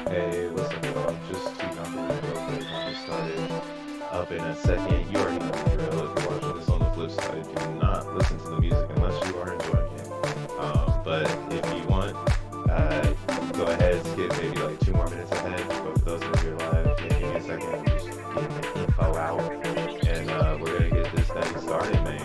Hey, what's up, y'all? Just tweeting out the link real quick. I'll get started up in a second. You already know the drill. If you're watching this on the flip side, do not listen to the music unless you are enjoying it. But if you want, go ahead, skip maybe like 2 more minutes ahead. But for those of you live, yeah, give me a second. I'm just getting the info out, and we're gonna get this thing started, man.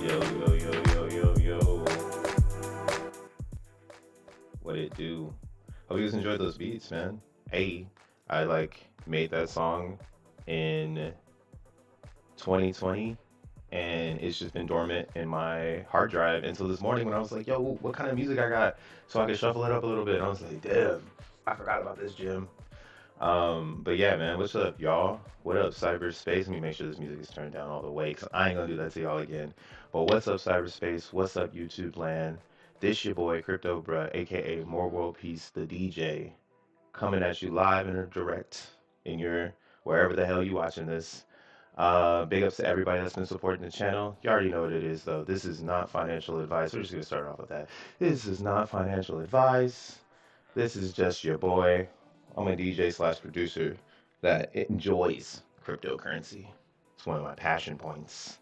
Yo, yo, yo, yo, yo, yo. What it do? Hope you guys enjoyed those beats, man. Hey, I made that song in 2020, and it's just been dormant in my hard drive until this morning when I was like, yo, what kind of music I got? So I could shuffle it up a little bit. And I was like, damn, I forgot about this, Jim. But yeah, man, what's up, y'all? What up, cyberspace? Let me make sure this music is turned down all the way, because I ain't gonna do that to y'all again. But what's up, cyberspace? What's up, YouTube land? This your boy, Crypto Bruh, aka More World Peace, the DJ, coming at you live and direct in your wherever the hell you watching this. Big ups to everybody that's been supporting the channel. You already know what it is, though. This is not financial advice. We're just gonna start off with that. This is not financial advice. This is just your boy. I'm a DJ slash producer that enjoys cryptocurrency. It's one of my passion points.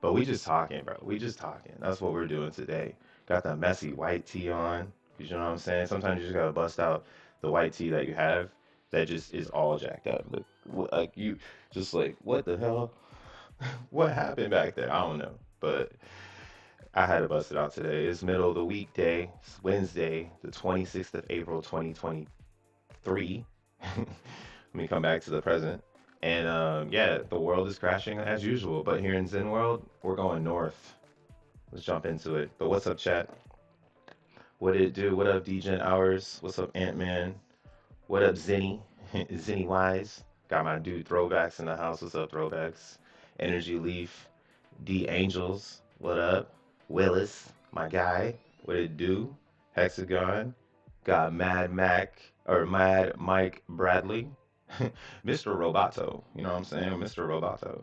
But we just talking, bro. We just talking. That's what we're doing today. Got that messy white tee on. You know what I'm saying? Sometimes you just gotta bust out the white tee that you have that just is all jacked up. Like you just like, what the hell? What happened back there? I don't know. But I had to bust it out today. It's middle of the weekday. It's Wednesday, the 26th of April, 2023. Let me come back to the present. And yeah, the world is crashing as usual. But here in Zen World, we're going north. Let's jump into it. But what's up, chat? What did it do? What up, DGen Hours? What's up, Ant-Man? What up, Zenny? Zenny Wise. Got my dude Throwbacks in the house. What's up, Throwbacks? Energy Leaf. D Angels, what up? Willis, my guy, what it do? Hexagon, got Mad Mac or Mad Mike Bradley, Mr. Roboto. You know what I'm saying, Mr. Roboto.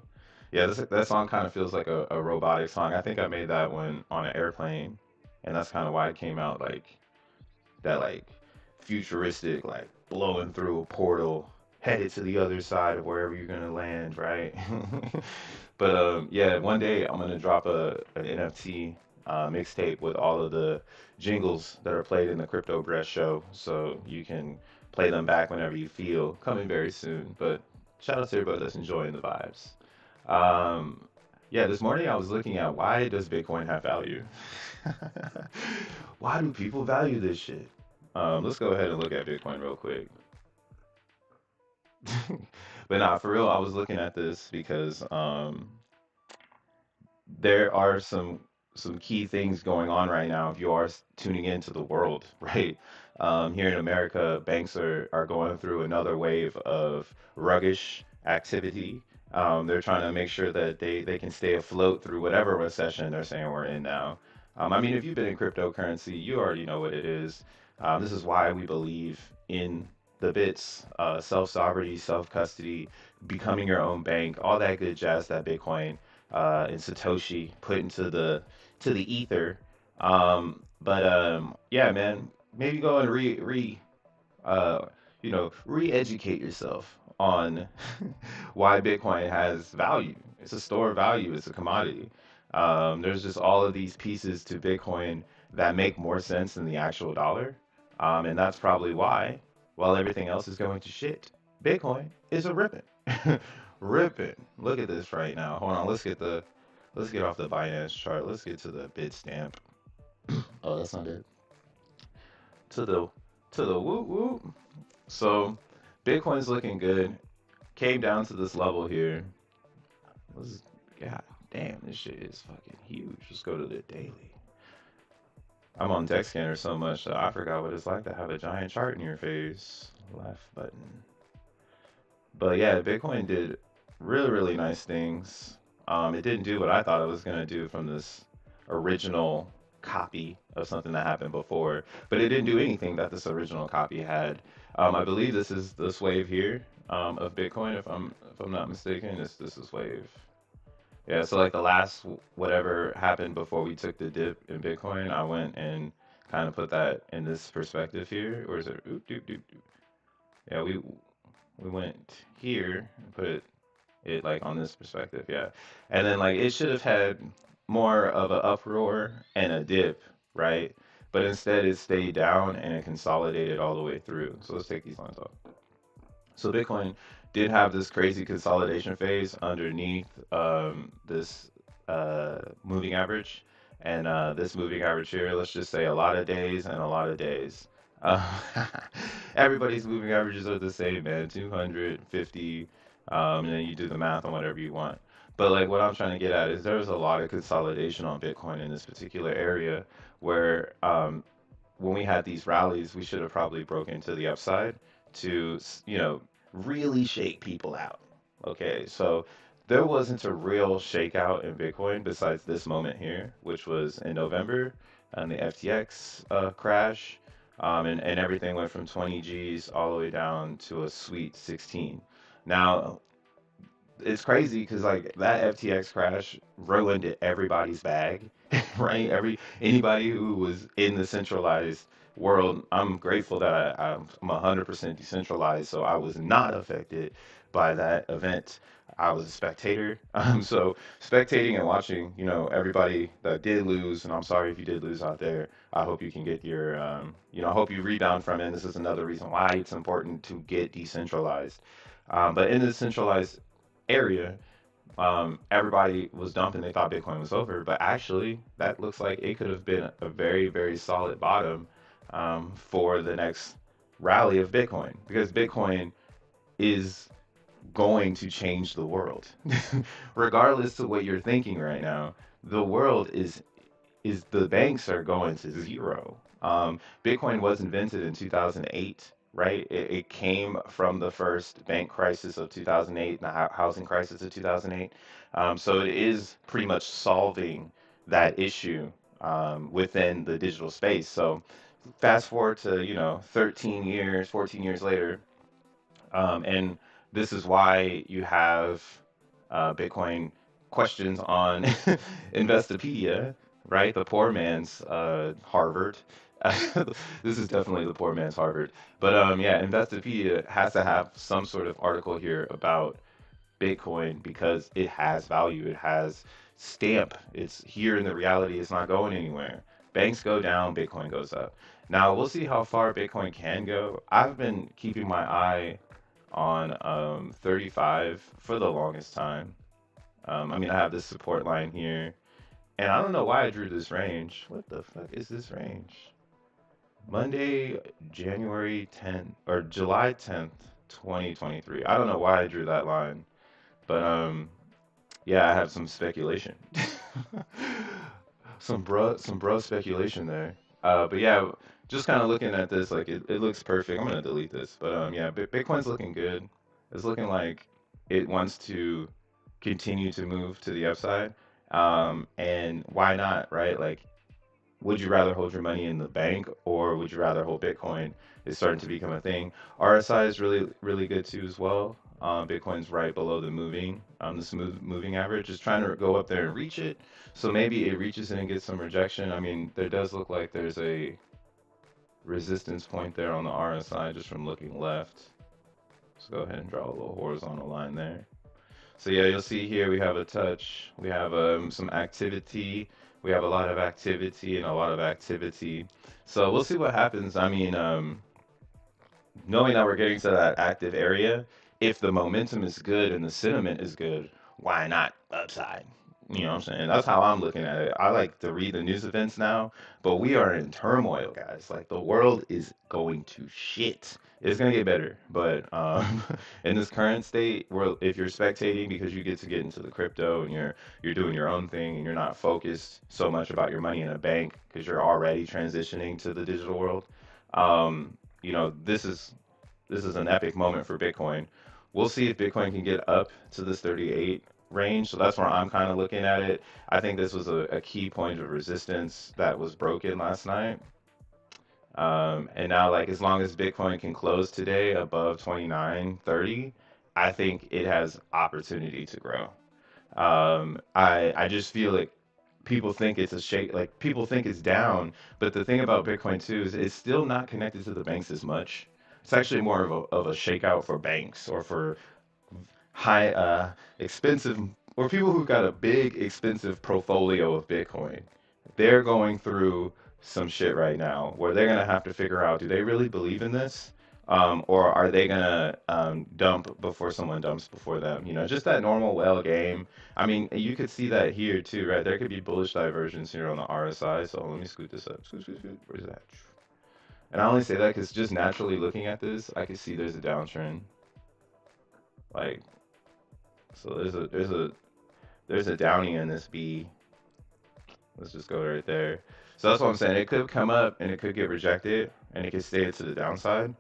Yeah, that song kind of feels like a robotic song. I think I made that one on an airplane, and that's kind of why it came out like that, like futuristic, like blowing through a portal, headed to the other side of wherever you're gonna land, right? But yeah, one day I'm gonna drop an NFT mixtape with all of the jingles that are played in the Crypto Breast show, so you can play them back whenever you feel. Coming very soon. But shout out to everybody that's enjoying the vibes. Um, yeah, this morning I was looking at why does Bitcoin have value? Why do people value this shit? Let's go ahead and look at Bitcoin real quick. But nah, for real, I was looking at this because there are some key things going on right now if you are tuning into the world, right? Here in America, banks are going through another wave of ruggish activity. They're trying to make sure that they can stay afloat through whatever recession they're saying we're in now. I mean, if you've been in cryptocurrency, you already know what it is. This is why we believe in the bits, self-sovereignty, self-custody, becoming your own bank, all that good jazz that Bitcoin and Satoshi put into the ether. But yeah, man, maybe go and uh, re-educate yourself on why Bitcoin has value. It's a store of value. It's a commodity. There's just all of these pieces to Bitcoin that make more sense than the actual dollar, and that's probably why, while everything else is going to shit, Bitcoin is a ripping, ripping. Look at this right now. Hold on. Let's get off the Binance chart. Let's get to the Bitstamp. Oh, that's not it. To the whoop whoop. So Bitcoin's looking good. Came down to this level here. Was God damn, this shit is fucking huge. Let's go to the daily. I'm on DexScanner so much that I forgot what it's like to have a giant chart in your face. Left button. But yeah, Bitcoin did really nice things. It didn't do what I thought it was gonna do from this original copy of something that happened before, but it didn't do anything that this original copy had. I believe this is this wave here of Bitcoin, if I'm not mistaken. This is wave. Yeah, so like the last whatever happened before we took the dip in Bitcoin, I went and kind of put that in this perspective here. Or is it? Oop, doop, doop, doop. Yeah, we went here and put it like on this perspective, yeah. And then like it should have had more of an uproar and a dip, right? But instead it stayed down and it consolidated all the way through. So let's take these lines off. So Bitcoin did have this crazy consolidation phase underneath this moving average. And this moving average here, let's just say a lot of days and a lot of days. Uh, everybody's moving averages are the same, man. 250, and then you do the math on whatever you want. But like what I'm trying to get at is there's a lot of consolidation on Bitcoin in this particular area where when we had these rallies, we should have probably broken to the upside to, really shake people out. Okay, so there wasn't a real shakeout in Bitcoin besides this moment here, which was in November and the FTX crash, and everything went from 20 Gs all the way down to a sweet 16. Now, it's crazy because like that FTX crash ruined everybody's bag, right? Anybody who was in the centralized world, I'm grateful that I'm 100% decentralized, so I was not affected by that event. I was a spectator, so spectating and watching, everybody that did lose, and I'm sorry if you did lose out there. I hope you can get your, I hope you rebound from it. And this is another reason why it's important to get decentralized. But in the centralized area, everybody was dumping. They thought Bitcoin was over, but actually, that looks like it could have been a very solid bottom for the next rally of Bitcoin because Bitcoin is going to change the world, regardless of what you're thinking right now. The world is the banks are going to zero. Bitcoin was invented in 2008 right? It came from the first bank crisis of 2008, the housing crisis of 2008. So it is pretty much solving that issue within the digital space. So fast forward to, 13 years, 14 years later, and this is why you have Bitcoin questions on Investopedia, right? The poor man's Harvard. This is definitely the poor man's Harvard. But yeah, Investopedia has to have some sort of article here about Bitcoin because it has value. It has stamp. It's here in the reality. It's not going anywhere. Banks go down, Bitcoin goes up. Now we'll see how far Bitcoin can go. I've been keeping my eye on 35 for the longest time. I mean, I have this support line here, and I don't know why I drew this range. What the fuck is this range? Monday, January 10th or July 10th, 2023. I don't know why I drew that line, but yeah, I have some speculation. Some bro speculation there. But yeah, just kind of looking at this, like it looks perfect. I'm gonna delete this, but yeah, Bitcoin's looking good. It's looking like it wants to continue to move to the upside. And why not, right? Like, would you rather hold your money in the bank or would you rather hold Bitcoin? It's starting to become a thing. RSI is really, really good too as well. Bitcoin's right below the smooth moving average. Is trying to go up there and reach it. So maybe it reaches it and gets some rejection. I mean, there does look like there's a resistance point there on the RSI just from looking left. Let's go ahead and draw a little horizontal line there. So yeah, you'll see here we have a touch. We have some activity. We have a lot of activity and a lot of activity. So we'll see what happens. I mean, knowing that we're getting to that active area, if the momentum is good and the sentiment is good, why not upside? You know what I'm saying? That's how I'm looking at it. I like to read the news events now, but we are in turmoil, guys. Like the world is going to shit. It's gonna get better, but in this current state, where if you're spectating because you get into the crypto and you're doing your own thing and you're not focused so much about your money in a bank because you're already transitioning to the digital world, this is an epic moment for Bitcoin. We'll see if Bitcoin can get up to this 38 range. So that's where I'm kind of looking at it. I think this was a key point of resistance that was broken last night. And now, like, as long as Bitcoin can close today above 29.30, I think it has opportunity to grow. I just feel like people think it's a shake, like people think it's down, but the thing about Bitcoin too is it's still not connected to the banks as much. It's actually more of a shakeout for banks or for high expensive or people who've got a big expensive portfolio of Bitcoin. They're going through some shit right now where they're gonna have to figure out, do they really believe in this? Or are they gonna dump before someone dumps before them? Just that normal whale game. I mean, you could see that here too, right? There could be bullish divergence here on the RSI. So let me scoot this up. Scoot, scoot, scoot. Where's that? And I only say that because just naturally looking at this, I can see there's a downtrend. Like, so there's a downy in this B. Let's just go right there. So that's what I'm saying. It could come up and it could get rejected and it could stay to the downside.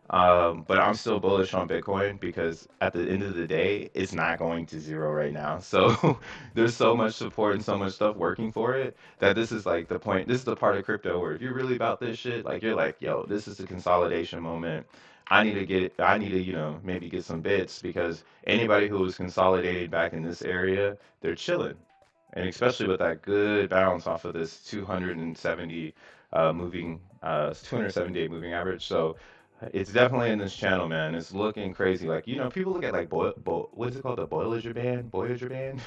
But I'm still bullish on Bitcoin because at the end of the day, it's not going to zero right now. So there's so much support and so much stuff working for it that this is like the point. This is the part of crypto where if you're really about this shit, like you're like, yo, this is a consolidation moment. I need to, maybe get some bits because anybody who was consolidated back in this area, they're chilling. And especially with that good bounce off of this 270 278 moving average. So it's definitely in this channel, man. It's looking crazy. Like, people look at like what is it called? The Bollinger Band? Bollinger Band?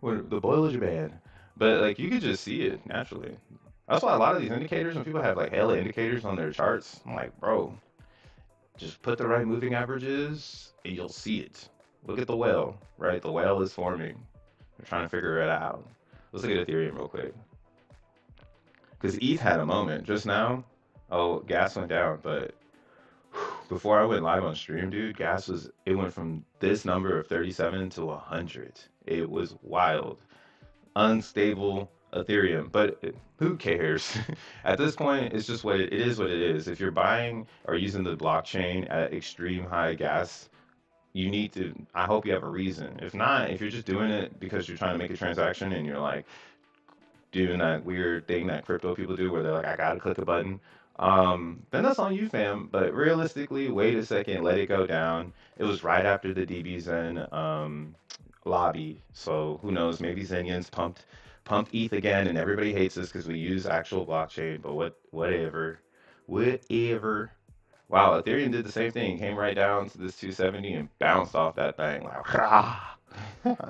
The Bollinger Band. But like you could just see it naturally. That's why a lot of these indicators, when people have like hella indicators on their charts, I'm like, bro, just put the right moving averages and you'll see it. Look at the whale, right? The whale is forming. We're trying to figure it out. Let's look at Ethereum real quick. Because ETH had a moment just now. Oh, gas went down, but before I went live on stream, dude, it went from this number of 37 to 100. It was wild. Unstable Ethereum, but who cares? At this point, it's just what it is. What it is. If you're buying or using the blockchain at extreme high gas, you need to. I hope you have a reason. If not, if you're just doing it because you're trying to make a transaction and you're like doing that weird thing that crypto people do where they're like, I gotta click a button, then that's on you, fam. But realistically, wait a second, let it go down. It was right after the DBSIN lobby, so who knows? Maybe Zenians pumped ETH again, and everybody hates us because we use actual blockchain. But whatever, whatever. Wow, Ethereum did the same thing. Came right down to this 270 and bounced off that thing. Like,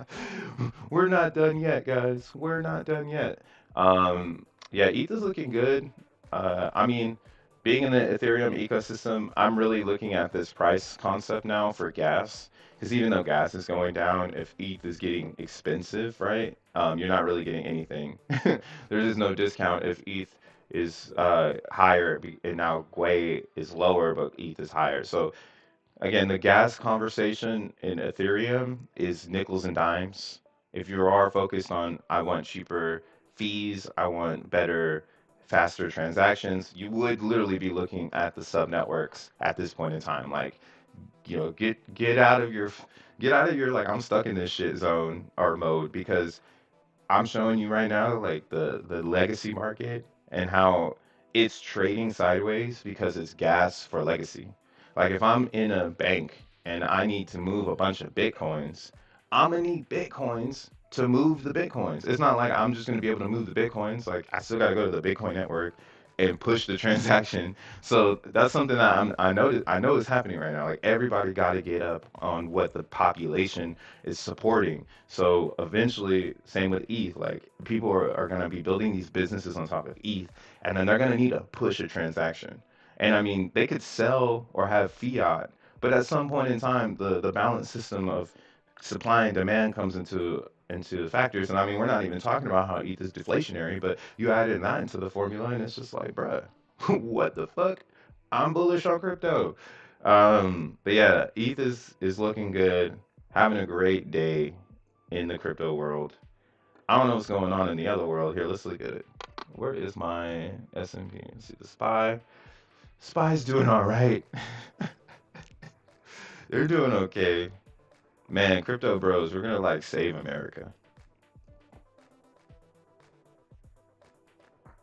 we're not done yet, guys. We're not done yet. Yeah, ETH is looking good. I mean, being in the Ethereum ecosystem, I'm really looking at this price concept now for gas. Because even though gas is going down, if ETH is getting expensive, right? You're not really getting anything. There is no discount if ETH is higher and now Gwei is lower, but ETH is higher. So again, the gas conversation in Ethereum is nickels and dimes. If you are focused on, I want cheaper fees, I want better, faster transactions, you would literally be looking at the sub networks at this point in time. Like, get out of your like I'm stuck in this shit zone or mode because I'm showing you right now, like the legacy market and how it's trading sideways because it's gas for legacy. Like if I'm in a bank and I need to move a bunch of bitcoins, I'm gonna need bitcoins to move the bitcoins. It's not like I'm just gonna be able to move the bitcoins. Like I still gotta go to the Bitcoin network and push the transaction. So that's something that I know is happening right now. Like everybody got to get up on what the population is supporting. So eventually, same with ETH, like people are going to be building these businesses on top of ETH, and then they're going to need to push a transaction. And I mean, they could sell or have fiat, but at some point in time, the balance system of supply and demand comes into factors. And I mean, we're not even talking about how ETH is deflationary, but you added that into the formula, and it's just like, bruh, what the fuck? I'm bullish on crypto. But yeah, ETH is looking good, having a great day in the crypto world. I don't know what's going on in the other world here. Let's look at it. Where is my S&P? Let's see the SPY. SPY's doing all right. They're doing okay. Man, crypto bros, we're gonna like save America.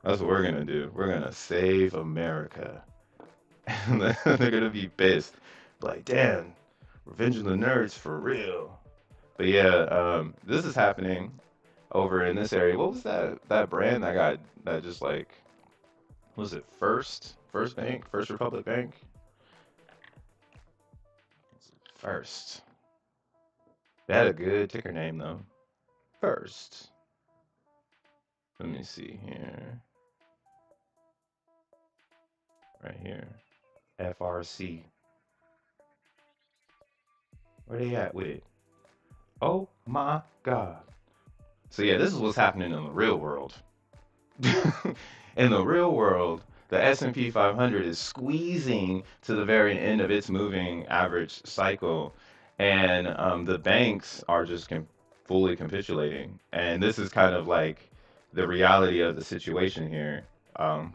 That's what we're gonna do. We're gonna save America. And they're gonna be pissed. Like, damn, Revenge of the Nerds for real. But yeah, this is happening over in this area. What was that brand that got that just like was it First Bank? First Republic Bank? First. They had a good ticker name though. First. Let me see here. Right here. FRC. Where they at with it? Oh my God. So yeah, this is what's happening in the real world. In the real world, the S&P 500 is squeezing to the very end of its moving average cycle, and the banks are just fully capitulating. And this is kind of like the reality of the situation here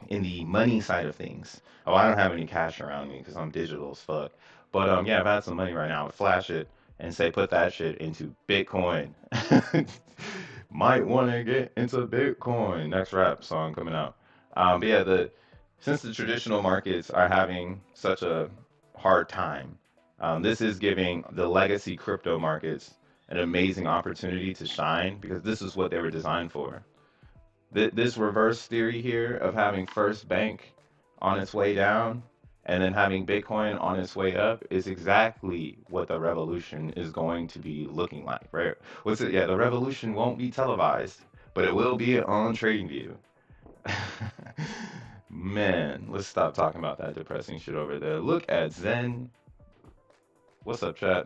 in the money side of things. Oh, I don't have any cash around me because I'm digital as fuck. But yeah, if I had some money right now, I would flash it and say put that shit into Bitcoin. Might want to get into Bitcoin. Next rap song coming out. But yeah, since the traditional markets are having such a hard time, this is giving the legacy crypto markets an amazing opportunity to shine because this is what they were designed for. This reverse theory here of having First Bank on its way down and then having Bitcoin on its way up is exactly what the revolution is going to be looking like, right? What's it? Yeah, the revolution won't be televised, but it will be on TradingView. Man, let's stop talking about that depressing shit over there. Look at Zen. What's up, chat?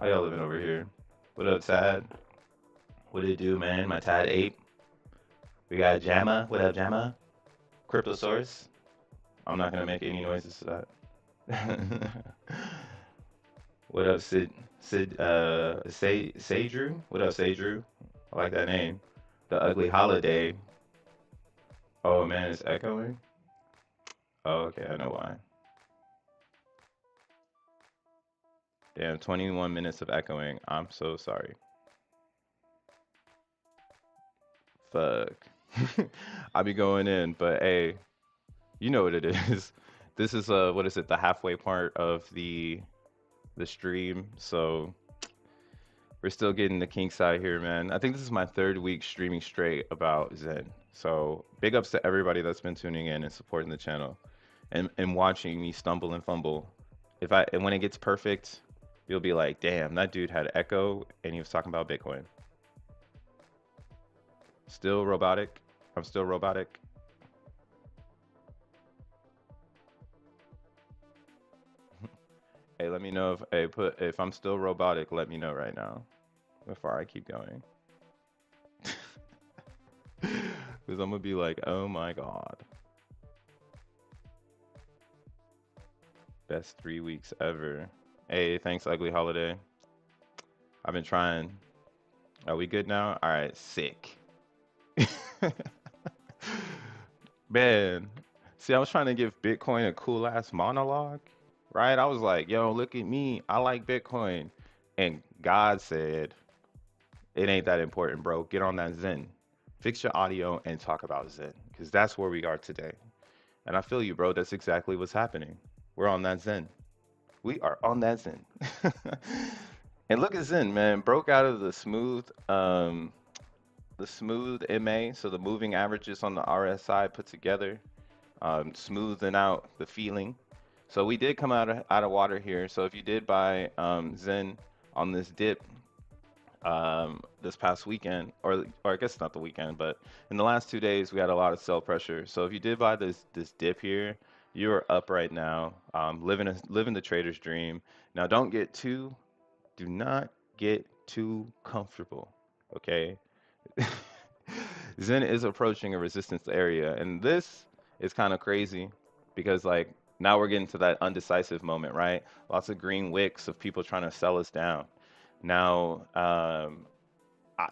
How y'all living over here? What up, Tad? What it do, man? My Tad ape. We got Jamma. What up, Jamma? Crypto source. I'm not gonna make any noises to that. What up, Sadrew? What up, Sadrew? I like that name. The Ugly Holiday. Oh man, it's echoing. Oh, okay, I know why. Damn, 21 minutes of echoing. I'm so sorry. Fuck. I be going in, but hey, you know what it is. This is what is it? The halfway part of the stream. So we're still getting the kinks out here, man. I think this is my third week streaming straight about Zen. So big ups to everybody that's been tuning in and supporting the channel and watching me stumble and fumble. If I and when it gets perfect, you'll be like, damn, that dude had echo and he was talking about Bitcoin. Still robotic. I'm still robotic. Hey, let me know if I'm still robotic, let me know right now before I keep going. Because I'm gonna be like, oh my god. Best 3 weeks ever. Hey, thanks, Ugly Holiday. I've been trying. Are we good now? All right, sick. Man, see, I was trying to give Bitcoin a cool ass monologue, right? I was like, yo, look at me. I like Bitcoin. And God said, it ain't that important, bro. Get on that Zen. Fix your audio and talk about Zen, because that's where we are today. And I feel you, bro. That's exactly what's happening. We're on that Zen. We are on that Zen. And look at Zen, man. Broke out of the smooth MA, so the moving averages on the RSI put together, smoothing out the feeling. So we did come out of water here. So if you did buy Zen on this dip this past weekend, or I guess not the weekend, but in the last 2 days we had a lot of sell pressure. So if you did buy this dip here, you are up right now, living the trader's dream. Now do not get too comfortable, okay? Zen is approaching a resistance area, and this is kind of crazy because like now we're getting to that undecisive moment, right? Lots of green wicks of people trying to sell us down. Now,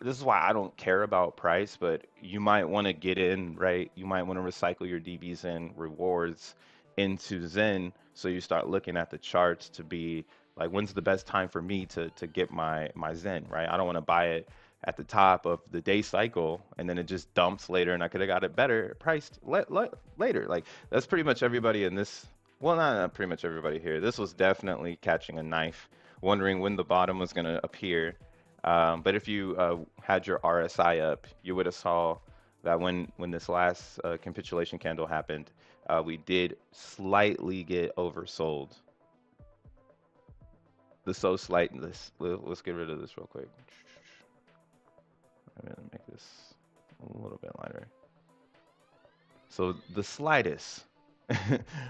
this is why I don't care about price, but you might want to get in, right? You might want to recycle your DBSIN rewards into Zen, so you start looking at the charts to be like, when's the best time for me to get my Zen, right? I don't want to buy it at the top of the day cycle and then it just dumps later, and I could have got it better priced later. Like that's pretty much everybody in this. Well, not pretty much everybody here. This was definitely catching a knife, wondering when the bottom was going to appear, but if you had your RSI up, you would have saw that when this last capitulation candle happened, we did slightly get oversold. The so slight. Let's get rid of this real quick. I'm gonna make this a little bit lighter. So the slightest,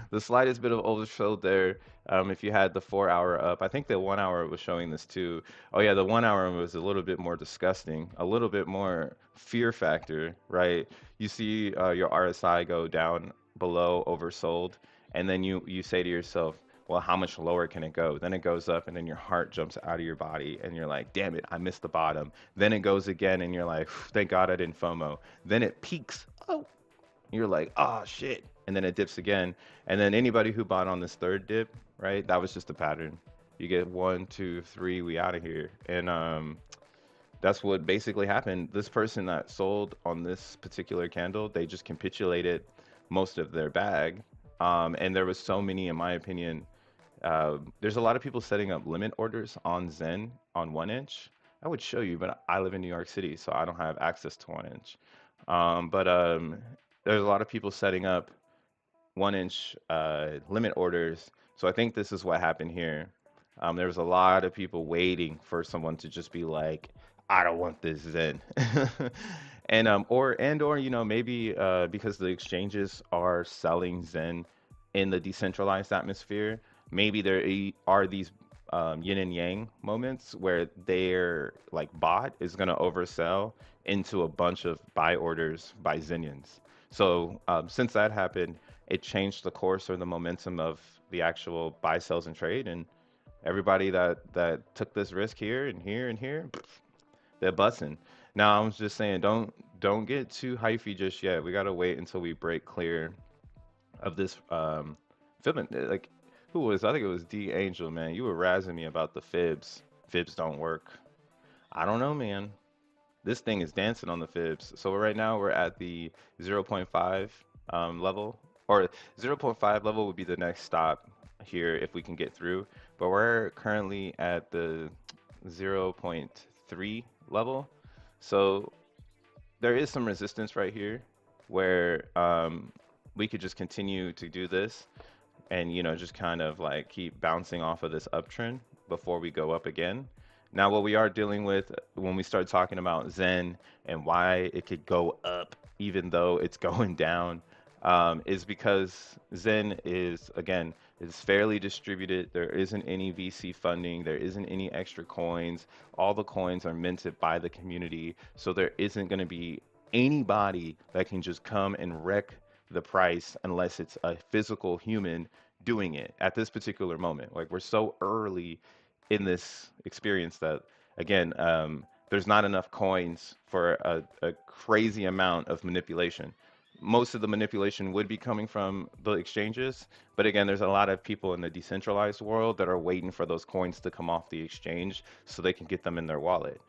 the slightest bit of oversold there. If you had the 4 hour up, I think the 1 hour was showing this too. Oh yeah, the 1 hour was a little bit more disgusting, a little bit more fear factor, right? You see your RSI go down below oversold, and then you say to yourself, well, how much lower can it go? Then it goes up, and then your heart jumps out of your body, and you're like, damn it, I missed the bottom. Then it goes again, and you're like, thank God I didn't FOMO. Then it peaks. Oh, you're like, oh shit. And then it dips again. And then anybody who bought on this third dip, right? That was just a pattern. You get one, two, three, we out of here. And that's what basically happened. This person that sold on this particular candle, they just capitulated most of their bag. And there was so many, in my opinion, there's a lot of people setting up limit orders on Zen on 1 inch. I would show you, but I live in New York City, so I don't have access to 1 inch. But there's a lot of people setting up 1 inch limit orders. So I think this is what happened here. There was a lot of people waiting for someone to just be like, I don't want this Zen. And or maybe because the exchanges are selling Zen in the decentralized atmosphere, maybe are these yin and yang moments where their like bot is going to oversell into a bunch of buy orders by Zinians. So since that happened, it changed the course or the momentum of the actual buy, sells, and trade. And everybody that took this risk here and here and here, they're busting. Now, I was just saying, don't get too hyphy just yet. We gotta wait until we break clear of this like who was, I think it was D Angel, man. You were razzing me about the fibs. Fibs don't work. I don't know, man. This thing is dancing on the fibs. So right now we're at the zero point 0.5 level, or zero point 0.5 level would be the next stop here if we can get through. But we're currently at the zero point 0.3 level. So there is some resistance right here where we could just continue to do this and just kind of like keep bouncing off of this uptrend before we go up again. Now, what we are dealing with when we start talking about Zen and why it could go up even though it's going down is because Zen is, again, is fairly distributed. There isn't any VC funding. There isn't any extra coins. All the coins are minted by the community. So there isn't going to be anybody that can just come and wreck the price unless it's a physical human doing it at this particular moment. Like we're so early in this experience that again, there's not enough coins for a crazy amount of manipulation. Most of the manipulation would be coming from the exchanges, but again, there's a lot of people in the decentralized world that are waiting for those coins to come off the exchange so they can get them in their wallet.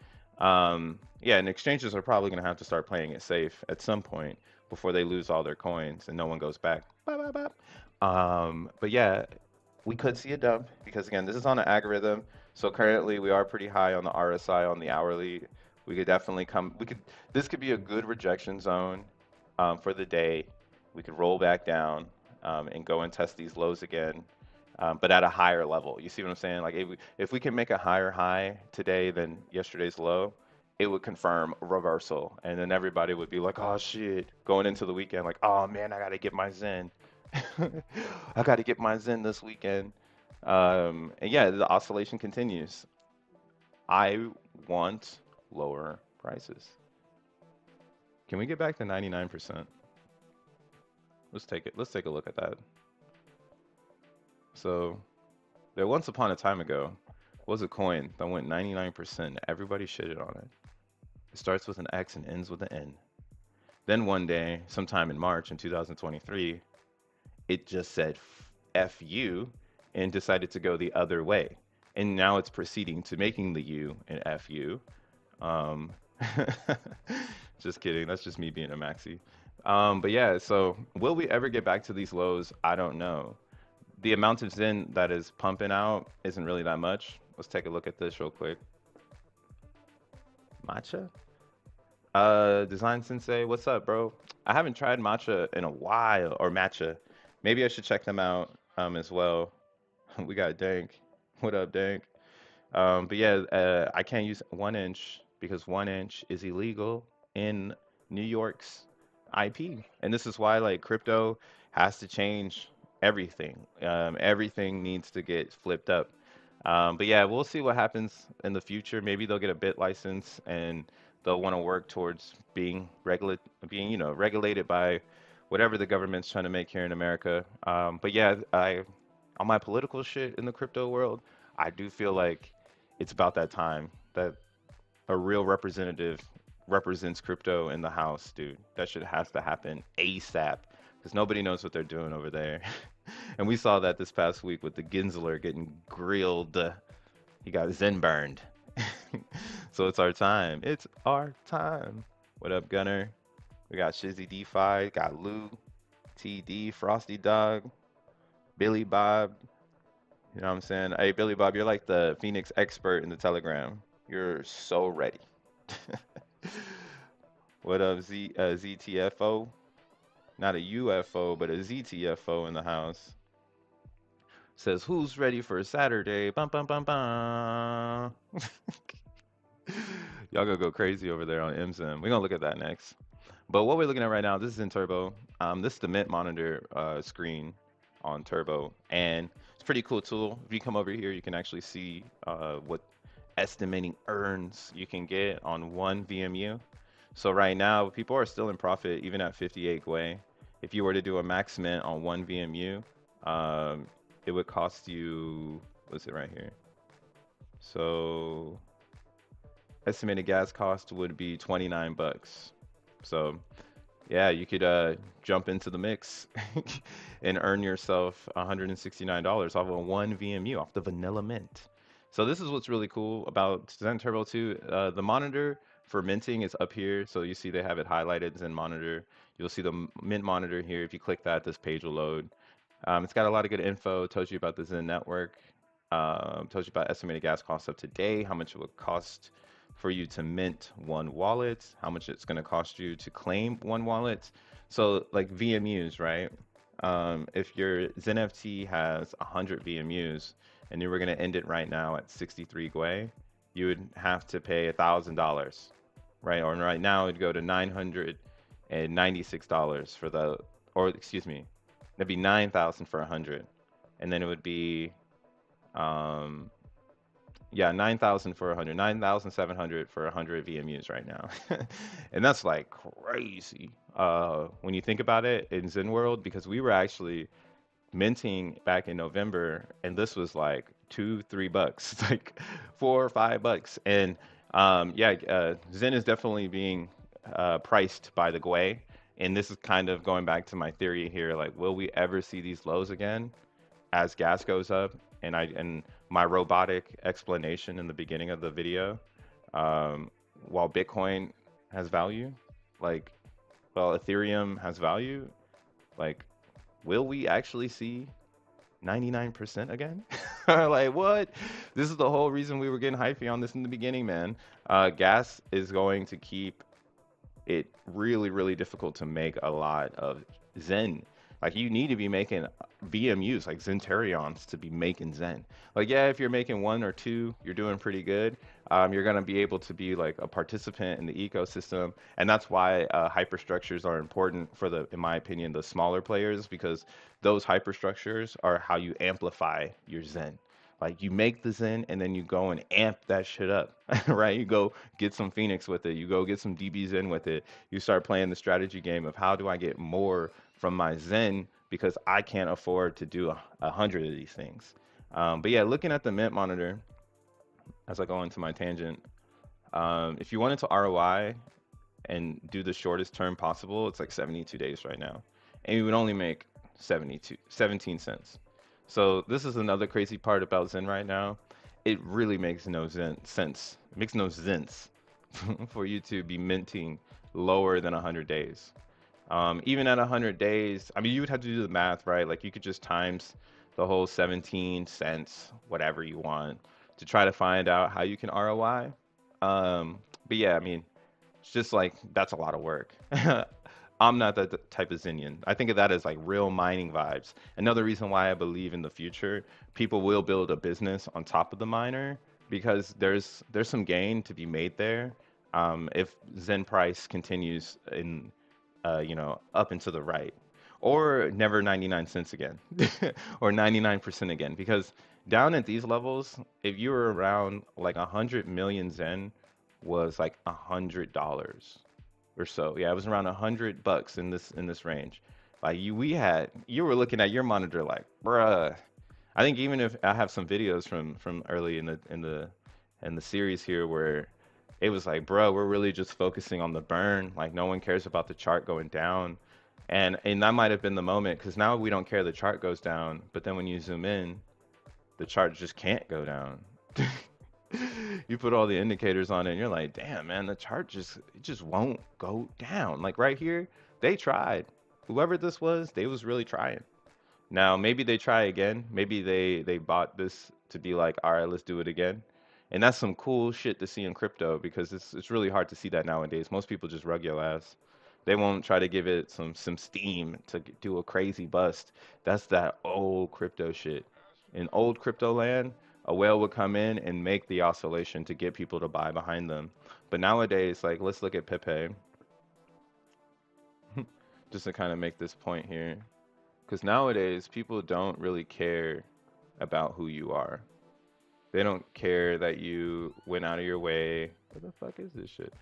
Yeah, and exchanges are probably going to have to start playing it safe at some point before they lose all their coins and no one goes back. Bop, bop, bop. But yeah, we could see a dump because again, this is on an algorithm. So currently we are pretty high on the RSI on the hourly. We could definitely come, this could be a good rejection zone for the day. We could roll back down and go and test these lows again, but at a higher level. You see what I'm saying? Like if we can make a higher high today than yesterday's low, it would confirm reversal. And then everybody would be like, oh shit, going into the weekend, like, oh man, I got to get my Zen. I got to get my Zen this weekend. And yeah, the oscillation continues. I want lower prices. Can we get back to 99%? Let's take it. Let's take a look at that. So there once upon a time ago was a coin that went 99%. Everybody shitted on it. It starts with an X and ends with an N. Then one day, sometime in March in 2023, it just said F you and decided to go the other way. And now it's proceeding to making the U an FU. Um, just kidding. That's just me being a maxi. But yeah, so will we ever get back to these lows? I don't know. The amount of Zen that is pumping out isn't really that much. Let's take a look at this real quick. Matcha? Design Sensei, what's up, bro? I haven't tried matcha in a while, or matcha. Maybe I should check them out as well. We got Dank. What up, Dank? But yeah, I can't use 1 inch because 1 inch is illegal in New York's IP. And this is why like crypto has to change everything. Everything needs to get flipped up. But yeah, we'll see what happens in the future. Maybe they'll get a bit license and they'll want to work towards regulated by whatever the government's trying to make here in America. But yeah, on my political shit in the crypto world, I do feel like it's about that time that a real representative represents crypto in the House, dude. That shit has to happen ASAP because nobody knows what they're doing over there. And we saw that this past week with the Gensler getting grilled. He got Zen burned. So it's our time. It's our time. What up, Gunner? We got Shizzy DeFi, got Lou, TD, Frosty Dog, Billy Bob. You know what I'm saying? Hey, Billy Bob, you're like the FENIX expert in the Telegram. You're so ready. What up, ZTFO? Not a UFO, but a ZTFO in the house. Says, who's ready for Saturday? Bum, bum, bum, bum. Y'all gonna go crazy over there on MSIM. We're gonna look at that next. But what we're looking at right now, this is in Turbo. This is the Mint monitor screen on Turbo. And it's a pretty cool tool. If you come over here, you can actually see what estimating earns you can get on one VMU. So right now, people are still in profit, even at 58 Gwei. If you were to do a max mint on one VMU, it would cost you, what's it right here? So estimated gas cost would be 29 bucks. So yeah, you could jump into the mix and earn yourself $169 off of one VMU off the vanilla mint. So this is what's really cool about Zen Turbo 2. The monitor for minting is up here. So you see they have it highlighted, Zen monitor. You'll see the mint monitor here. If you click that, this page will load. It's got a lot of good info. Tells you about the Zen network. Tells you about estimated gas costs of today, how much it would cost for you to mint one wallet, how much it's going to cost you to claim one wallet. So like VMUs, right? If your xeNFT has 100 VMUs and you were going to end it right now at 63 Gwei, you would have to pay $1,000, right? Or right now it'd go to $996 for the, or excuse me, it'd be 9,000 for 100, and then it would be um, yeah, 9,000 for 100, 9,700 for 100 VMUs right now. And that's like crazy when you think about it in Zen World, because we were actually minting back in November, and this was like $2, $3, like $4 or $5. And yeah, Zen is definitely being priced by the Gwei. And this is kind of going back to my theory here, like, will we ever see these lows again as gas goes up? And my robotic explanation in the beginning of the video, um, while Bitcoin has value, like, well, Ethereum has value, like, will we actually see 99% again? Like, what? This is the whole reason we were getting hypey on this in the beginning, man. Gas is going to keep it really, really difficult to make a lot of Zen. Like, you need to be making VMUs, like Zenterions, to be making Zen. Like, yeah, if you're making one or two, you're doing pretty good. You're gonna be able to be like a participant in the ecosystem, and that's why hyperstructures are important for the, in my opinion, the smaller players, because those hyperstructures are how you amplify your Zen. Like, you make the Zen and then you go and amp that shit up, right? You go get some FENIX with it. You go get some DBSIN with it. You start playing the strategy game of how do I get more from my Zen, because I can't afford to do 100 of these things. But yeah, looking at the mint monitor as I go into my tangent, if you wanted to ROI and do the shortest term possible, it's like 72 days right now, and you would only make 17 cents. So this is another crazy part about Zen right now. It really makes no sense. It makes no sense for you to be minting lower than 100 days. Even at 100 days, I mean, you would have to do the math, right? Like, you could just times the whole 17 cents, whatever you want, to try to find out how you can ROI. But yeah, I mean, it's just like, that's a lot of work. I'm not that type of Zenian. I think of that as like real mining vibes. Another reason why I believe in the future, people will build a business on top of the miner, because there's some gain to be made there. If Zen price continues in, you know, up and to the right, or never 99 cents again, or 99% again, because down at these levels, if you were around like 100 million Zen was like $100 or so. Yeah, it was around $100 in this range. Like, you were looking at your monitor like, bruh. I think even if I have some videos from early in the series here where it was like, bro, we're really just focusing on the burn. Like, no one cares about the chart going down. And that might have been the moment, because now we don't care the chart goes down, but then when you zoom in, the chart just can't go down. You put all the indicators on it and you're like, damn, man, the chart just won't go down. Like, right here, they tried. Whoever this was, they was really trying. Now maybe they try again. Maybe they bought this to be like, all right, let's do it again. And that's some cool shit to see in crypto, because it's really hard to see that nowadays. Most people just rug your ass. They won't try to give it some steam to do a crazy bust. That's that old crypto shit. In old crypto land, a whale would come in and make the oscillation to get people to buy behind them. But nowadays, like, let's look at Pepe, just to kind of make this point here. Because nowadays, people don't really care about who you are. They don't care that you went out of your way. What the fuck is this shit?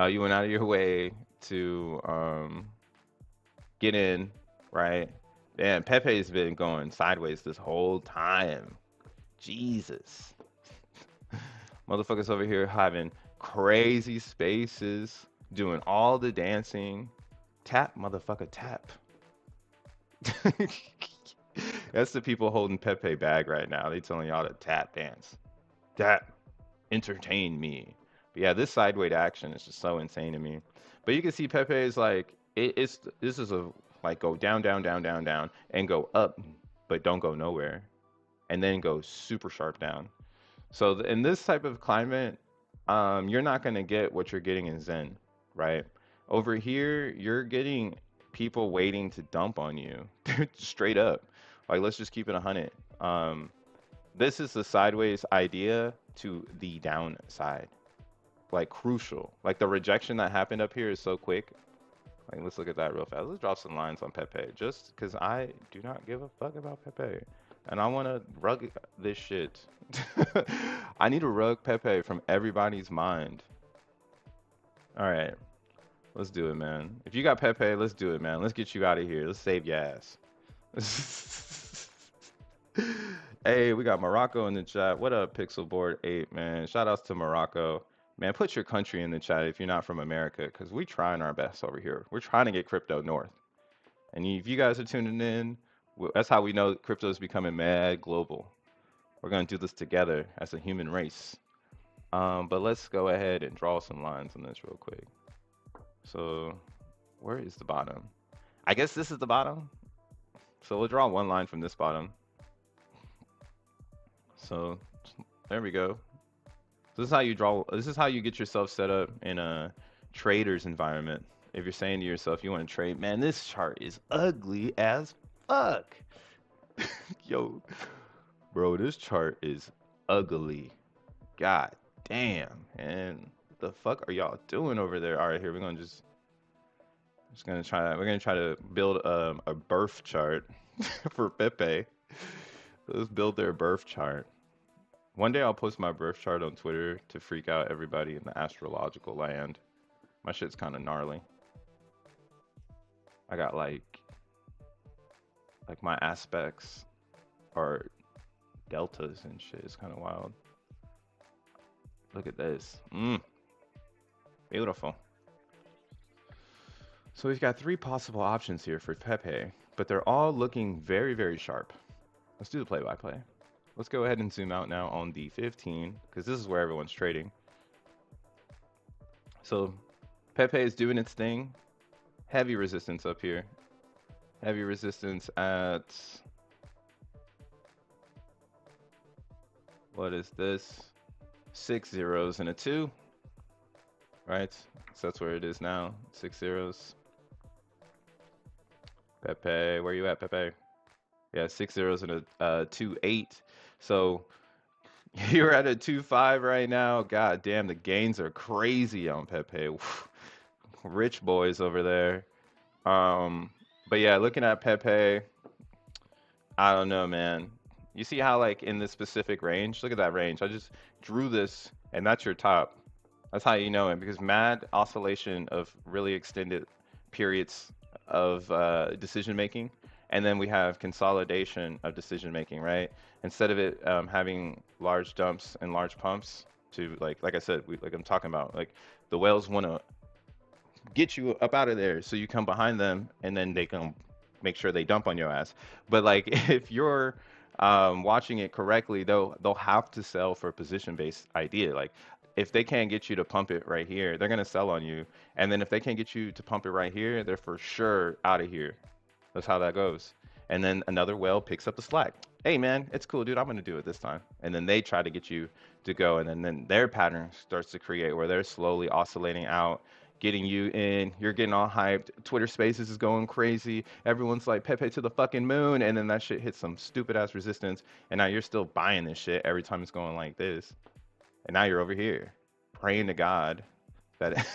You went out of your way to get in, right? And Pepe's been going sideways this whole time. Jesus. Motherfuckers over here having crazy spaces doing all the dancing. Tap, motherfucker, tap. That's the people holding Pepe bag right now. They telling y'all to tap dance. Tap, entertain me. But yeah, this sideways action is just so insane to me. But you can see Pepe is like it's this is a like go down, down, down, down, down, and go up, but don't go nowhere, and then go super sharp down. So in this type of climate, you're not gonna get what you're getting in Zen, right? Over here, you're getting people waiting to dump on you, straight up. Like let's just keep it 100. This is the sideways idea to the downside, like crucial. Like the rejection that happened up here is so quick. Like let's look at that real fast. Let's drop some lines on Pepe, just because I do not give a fuck about Pepe, and I want to rug this shit. I need to rug Pepe from everybody's mind. All right, let's do it, man. If you got Pepe, let's do it, man. Let's get you out of here. Let's save your ass. Hey, we got Morocco in the chat. What up, Pixelboard 8, man? Shout outs to Morocco. Man, put your country in the chat if you're not from America, because we trying our best over here. We're trying to get crypto north. And if you guys are tuning in, that's how we know crypto is becoming mad global. We're going to do this together as a human race. But let's go ahead and draw some lines on this real quick. So where is the bottom? I guess this is the bottom. So we'll draw one line from this bottom. So there we go. So this is how you draw. This is how you get yourself set up in a trader's environment. If you're saying to yourself, you want to trade, man, this chart is ugly as fuck. Yo, bro, this chart is ugly. God damn, man. What the fuck are y'all doing over there? All right, here we're gonna just gonna try. We're gonna try to build a birth chart for Pepe. Let's build their birth chart. One day I'll post my birth chart on Twitter to freak out everybody in the astrological land. My shit's kind of gnarly. I got like my aspects are deltas and shit. It's kind of wild. Look at this. Beautiful. So we've got 3 possible options here for Pepe, but they're all looking very, very sharp. Let's do the play-by-play. Let's go ahead and zoom out now on the 15, because this is where everyone's trading. So Pepe is doing its thing. Heavy resistance up here. Heavy resistance at, what is this? 6 zeros and a 2, right? So that's where it is now, 6 zeros. Pepe, where you at, Pepe? Yeah, 6 zeros and a 2-8. So you're at a 2-5 right now. God damn, the gains are crazy on Pepe. Rich boys over there. But yeah, looking at Pepe, I don't know, man. You see how like in this specific range, look at that range. I just drew this and that's your top. That's how you know it, because mad oscillation of really extended periods of decision making. And then we have consolidation of decision making, right? Instead of it having large dumps and large pumps to like I said, like I'm talking about, like the whales want to get you up out of there, so you come behind them and then they can make sure they dump on your ass. But like if you're watching it correctly, they'll have to sell for a position-based idea. Like if they can't get you to pump it right here, they're gonna sell on you. And then if they can't get you to pump it right here, they're for sure out of here. That's how that goes. And then another whale picks up the slack. Hey man, it's cool, dude. I'm gonna do it this time. And then they try to get you to go, and then their pattern starts to create where they're slowly oscillating out, getting you in. You're getting all hyped. Twitter Spaces is going crazy. Everyone's like Pepe to the fucking moon, and then that shit hits some stupid ass resistance, and now you're still buying this shit every time it's going like this. And now you're over here praying to God that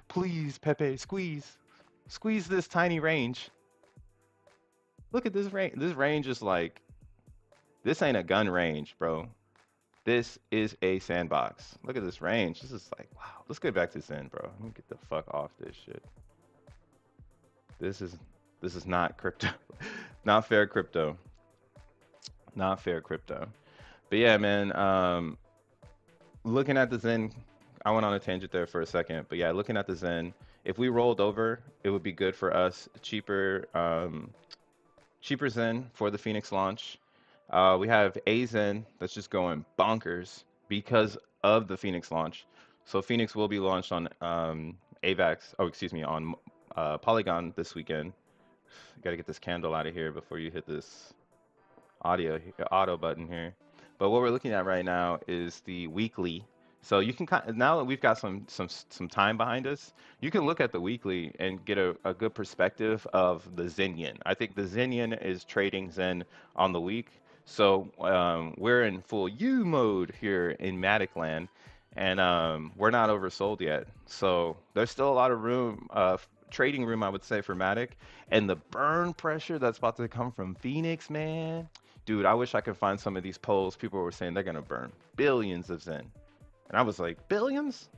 please, Pepe, squeeze this tiny range. Look at this range. This range is like, this ain't a gun range, bro. This is a sandbox. Look at this range. This is like, wow. Let's get back to Zen, bro. Let me get the fuck off this shit. This is not crypto. Not fair crypto. Not fair crypto. But yeah, man, looking at the Zen I went on a tangent there for a second, but yeah, looking at the Zen, if we rolled over, it would be good for us. Cheaper Zen for the Phoenix launch. We have a Zen that's just going bonkers because of the Phoenix launch. So Phoenix will be launched on AVAX. Oh, excuse me, on Polygon this weekend. Got to get this candle out of here before you hit this auto button here. But what we're looking at right now is the weekly. So you can now that we've got some time behind us, you can look at the weekly and get a good perspective of the Zen yen. I think the Zen yen is trading Zen on the week. So we're in full U mode here in Matic land, and we're not oversold yet. So there's still a lot of room, trading room, I would say, for Matic. And the burn pressure that's about to come from Phoenix, man. Dude, I wish I could find some of these polls. People were saying they're gonna burn billions of Zen, and I was like, billions?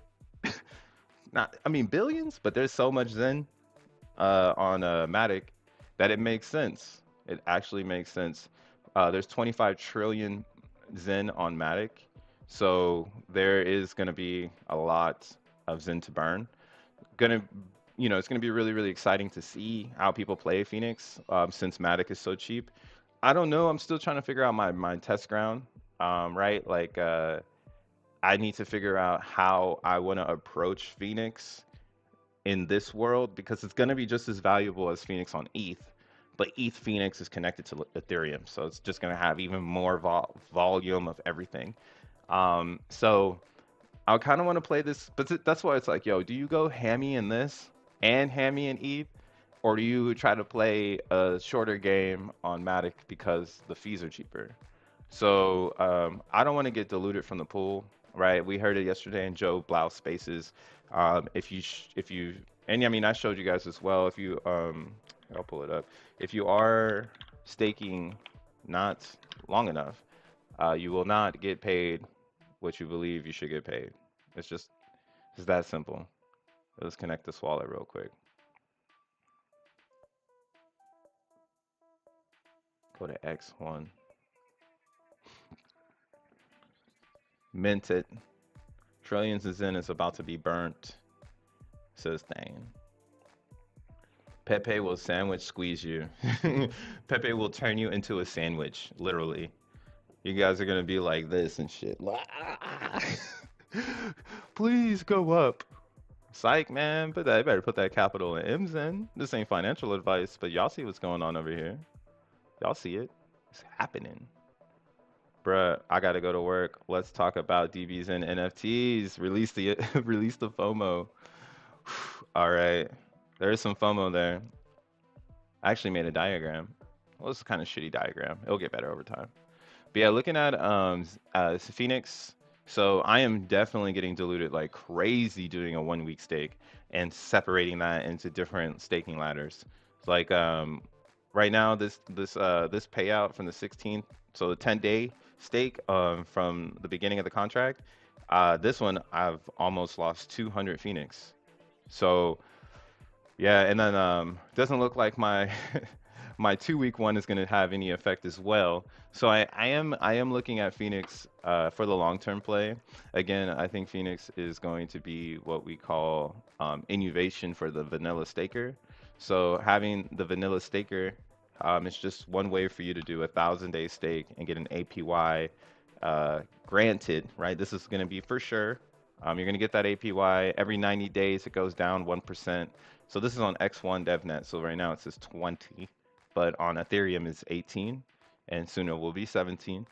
Not, I mean billions, but there's so much Zen on Matic that it makes sense. It actually makes sense. There's 25 trillion Zen on Matic, so there is gonna be a lot of Zen to burn. Gonna, it's gonna be really, really exciting to see how people play Phoenix since Matic is so cheap. I don't know. I'm still trying to figure out my test ground, right? Like, I need to figure out how I want to approach Phoenix in this world because it's going to be just as valuable as Phoenix on ETH, but ETH Phoenix is connected to Ethereum, so it's just going to have even more volume of everything. So I kind of want to play this, but that's why it's like, yo, do you go hammy in this and hammy in ETH? Or do you try to play a shorter game on Matic because the fees are cheaper? So I don't want to get diluted from the pool, right? We heard it yesterday in Joe Blau Spaces. If you, and I mean, I showed you guys as well. If you, I'll pull it up. If you are staking not long enough, you will not get paid what you believe you should get paid. It's that simple. Let's connect this wallet real quick. Go to X1. Mint it. Trillions of Zen is about to be burnt, says Thane. Pepe will sandwich squeeze you. Pepe will turn you into a sandwich, literally. You guys are gonna be like this and shit. Please go up. Psych, man. But I better put that capital in MZen. This ain't financial advice, but y'all see what's going on over here. Y'all see it. It's happening. Bruh, I gotta go to work. Let's talk about DBSIN NFTs. Release the release the FOMO. All right, there is some FOMO there. I actually made a diagram. Well, it's a kind of shitty diagram. It'll get better over time. But yeah, looking at Phoenix. So I am definitely getting diluted like crazy doing a 1 week stake and separating that into different staking ladders. Like right now, this payout from the 16th, so the 10-day stake from the beginning of the contract. This one I've almost lost 200 Phoenix. So yeah, and then doesn't look like my my 2 week one is going to have any effect as well. So I am looking at Phoenix for the long-term play. Again, I think Phoenix is going to be what we call innovation for the vanilla staker. So having the vanilla staker, it's just one way for you to do a 1,000-day stake and get an APY granted, right? This is going to be for sure. You're going to get that APY every 90 days. It goes down 1%. So this is on X1 DevNet. So right now it says 20, but on Ethereum it's 18, and soon it will be 17.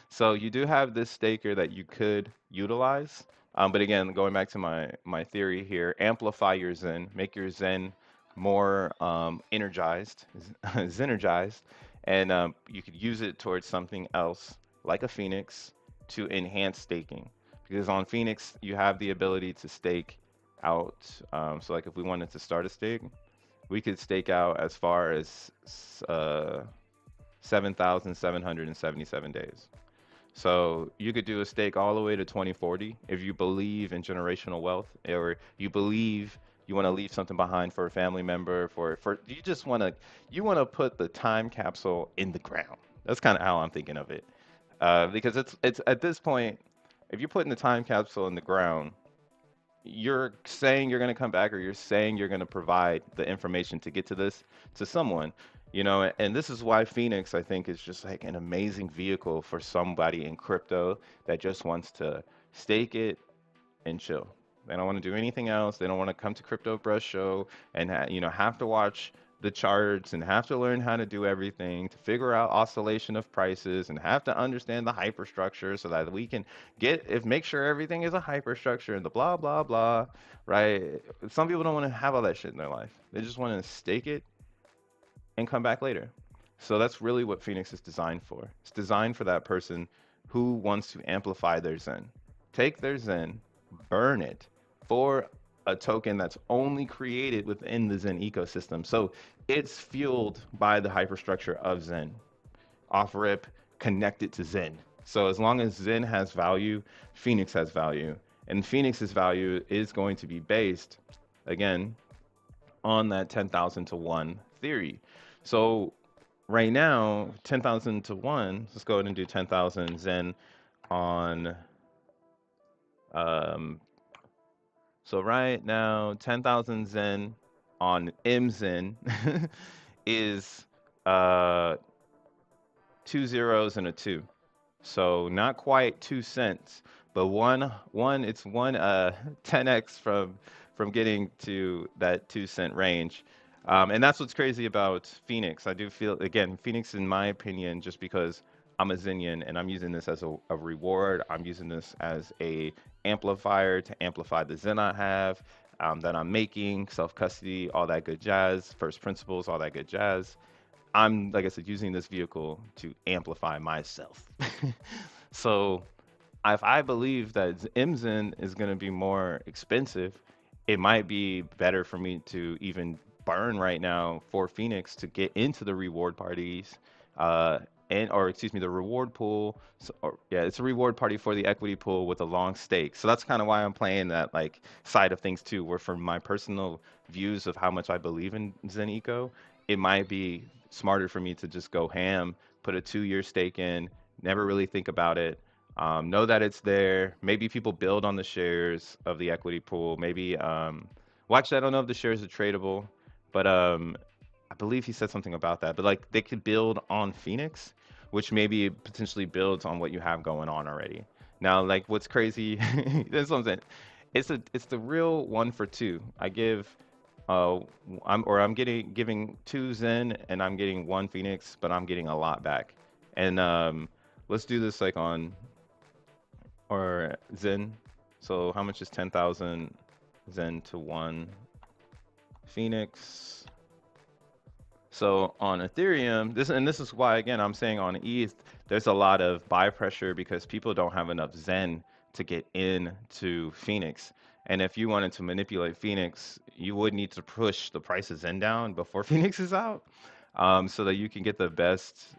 So you do have this staker that you could utilize. But again, going back to my theory here, amplify your Zen, make your Zen more energized, zenergized, and you could use it towards something else like a Phoenix to enhance staking. Because on Phoenix, you have the ability to stake out. So like if we wanted to start a stake, we could stake out as far as 7,777 days. So you could do a stake all the way to 2040 if you believe in generational wealth, or you believe you want to leave something behind for a family member, for you just want to put the time capsule in the ground. That's kind of how I'm thinking of it. Because it's at this point, if you're putting the time capsule in the ground, you're saying you're going to come back, or you're saying you're going to provide the information to get to this to someone, you know. And this is why Phoenix, I think, is just like an amazing vehicle for somebody in crypto that just wants to stake it and chill. They don't want to do anything else. They don't want to come to Crypto Brush Show and have to watch the charts and have to learn how to do everything to figure out oscillation of prices and have to understand the hyperstructure so that we can make sure everything is a hyperstructure and the blah blah blah, right? Some people don't want to have all that shit in their life. They just want to stake it and come back later. So that's really what Phoenix is designed for. It's designed for that person who wants to amplify their Zen. Take their Zen, burn it for a token that's only created within the Zen ecosystem. So it's fueled by the hyperstructure of Zen. Off rip, connected to Zen. So as long as Zen has value, Phoenix has value. And Phoenix's value is going to be based, again, on that 10,000 to 1 theory. So right now, 10,000 to 1, let's go ahead and do 10,000 Zen on, um, so right now, 10,000 Zen on MZen is 2 zeros and a 2. So not quite 2 cents, but it's one 10x from getting to that 2 cent range. And that's what's crazy about Phoenix. I do feel, again, Phoenix, in my opinion, just because I'm a Zenian and I'm using this as a reward, I'm using this as a amplifier to amplify the Zen I have, that I'm making, self-custody, all that good jazz, first principles, all that good jazz. I'm, like I said, using this vehicle to amplify myself. So if I believe that MZen is going to be more expensive, it might be better for me to even burn right now for Phoenix to get into the reward parties, uh, or excuse me, the reward pool. So, yeah, it's a reward party for the equity pool with a long stake. So that's kind of why I'm playing that like side of things too, where for my personal views of how much I believe in Zen Eco, it might be smarter for me to just go ham, put a 2 year stake in, never really think about it. Know that it's there. Maybe people build on the shares of the equity pool. Maybe, watch. I don't know if the shares are tradable, but I believe he said something about that. But like they could build on Phoenix, which maybe potentially builds on what you have going on already. Now, like what's crazy, that's what I'm saying. It's the real one for two. I give I'm getting giving 2 Zen and I'm getting 1 Phoenix, but I'm getting a lot back. And let's do this like on or Zen. So how much is 10,000 Zen to 1 Phoenix? So on Ethereum, this is why again I'm saying on ETH there's a lot of buy pressure because people don't have enough Zen to get into Phoenix. And if you wanted to manipulate Phoenix, you would need to push the price of Zen down before Phoenix is out, so that you can get the best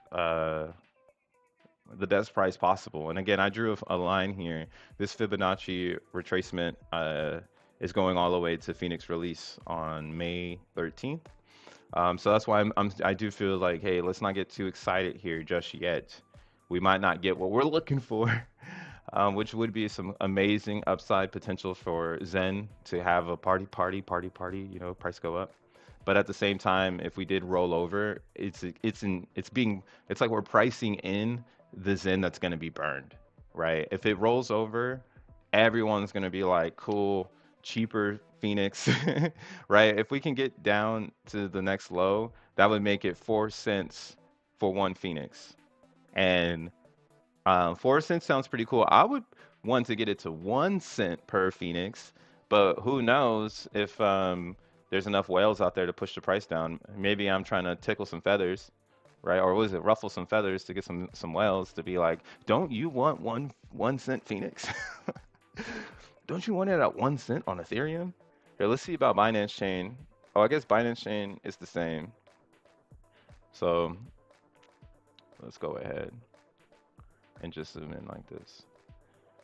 price possible. And again, I drew a line here. This Fibonacci retracement is going all the way to Phoenix release on May 13th. So that's why I do feel like, hey, let's not get too excited here just yet. We might not get what we're looking for, which would be some amazing upside potential for Zen to have a party, price go up. But at the same time, if we did roll over, it's like we're pricing in the Zen that's going to be burned, right? If it rolls over, everyone's going to be like, cool, cheaper Phoenix, right? If we can get down to the next low, that would make it 4 cents for 1 Phoenix. And 4 cents sounds pretty cool. I would want to get it to 1 cent per Phoenix, but who knows if there's enough whales out there to push the price down. Maybe I'm trying to tickle some feathers, right? Or was it ruffle some feathers to get some whales to be like, don't you want 1 cent Phoenix? Don't you want it at 1 cent on Ethereum? Here, let's see about Binance Chain. Oh, I guess Binance Chain is the same. So let's go ahead and just zoom in like this.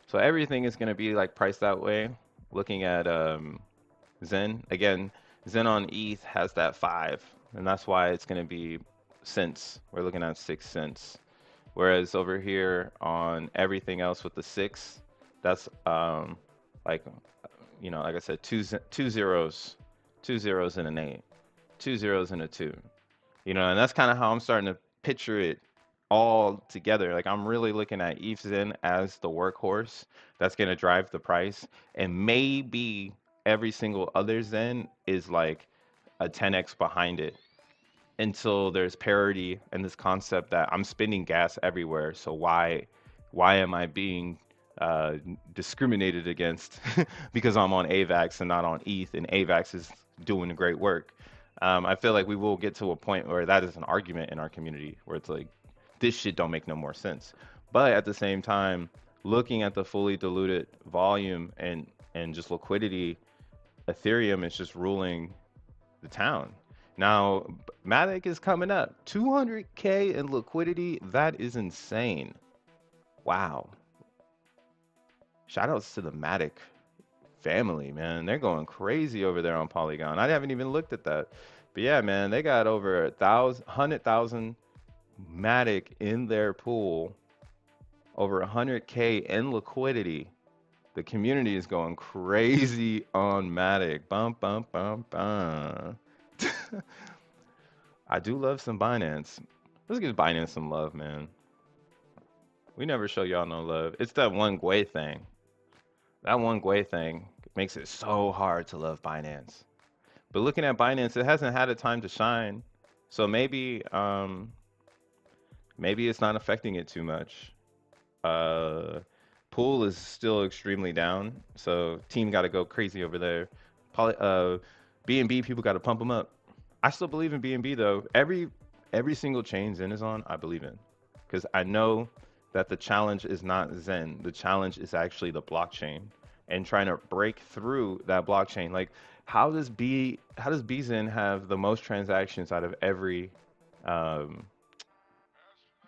So everything is going to be like priced that way. Looking at Zen, again, Zen on ETH has that 5, and that's why it's going to be cents. We're looking at 6 cents. Whereas over here on everything else with the 6, that's like you know, like I said, two zeros, two zeros and an 8, two zeros and a 2. You know, and that's kind of how I'm starting to picture it all together. Like I'm really looking at XEN as the workhorse that's going to drive the price, and maybe every single other Zen is like a 10x behind it until there's parity and this concept that I'm spending gas everywhere. So why am I being discriminated against because I'm on AVAX and not on ETH, and AVAX is doing great work. I feel like we will get to a point where that is an argument in our community where it's like this shit don't make no more sense. But at the same time, looking at the fully diluted volume and just liquidity, Ethereum is just ruling the town. Now, Matic is coming up. 200K in liquidity. That is insane. Wow. Shout outs to the Matic family, man. They're going crazy over there on Polygon. I haven't even looked at that. But yeah, man, they got over 100,000 Matic in their pool. Over 100K in liquidity. The community is going crazy on Matic. Bum, bum, bum, bum. I do love some Binance. Let's give Binance some love, man. We never show y'all no love. It's that one Gwei thing. That one Gwei thing makes it so hard to love Binance. But looking at Binance, it hasn't had a time to shine. So maybe it's not affecting it too much. Pool is still extremely down. So team got to go crazy over there. BNB people got to pump them up. I still believe in BNB though. Every single chain Zen is on, I believe in, because I know that the challenge is not Zen. The challenge is actually the blockchain and trying to break through that blockchain. Like, how does BZen have the most transactions out of every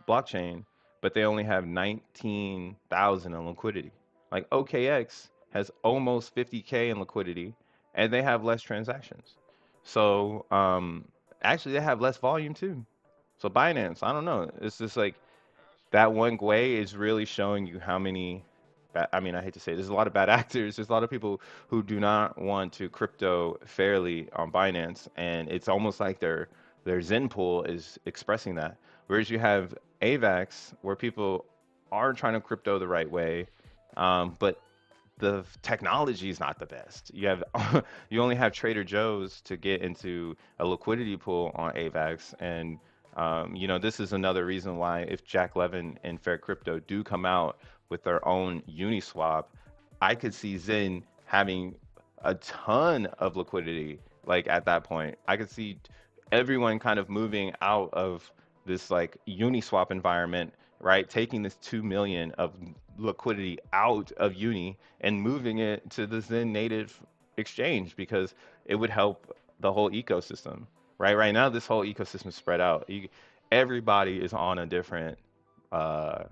blockchain, but they only have 19,000 in liquidity? Like OKX has almost 50K in liquidity, and they have less transactions. So actually, they have less volume too. So Binance, I don't know. It's just like that one Gwei is really showing you how many. I mean, I hate to say it, there's a lot of bad actors. There's a lot of people who do not want to crypto fairly on Binance, and it's almost like their Zen pool is expressing that. Whereas you have AVAX, where people are trying to crypto the right way, but the technology is not the best. You only have Trader Joe's to get into a liquidity pool on AVAX, and you know, this is another reason why if Jack Levin and Fair Crypto do come out with their own Uniswap, I could see Zen having a ton of liquidity. Like at that point, I could see everyone kind of moving out of this like Uniswap environment, right? Taking this 2 million of liquidity out of Uni and moving it to the Zen native exchange, because it would help the whole ecosystem, right? Right now, this whole ecosystem is spread out. Everybody is on a different, how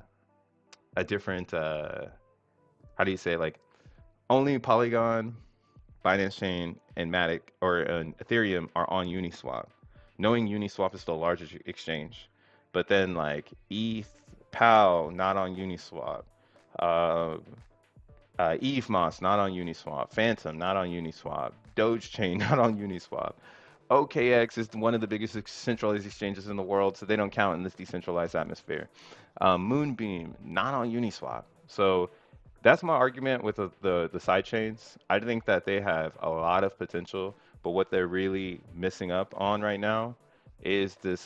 do you say, like only Polygon, Binance Chain, and Matic or Ethereum are on Uniswap. Knowing Uniswap is the largest exchange, but then like ETH, PAL not on Uniswap, EVMOS not on Uniswap, Phantom not on Uniswap, Doge Chain not on Uniswap. OKX is one of the biggest centralized exchanges in the world, so they don't count in this decentralized atmosphere. Moonbeam not on Uniswap. So that's my argument with the side chains. I think that they have a lot of potential, but what they're really missing up on right now is the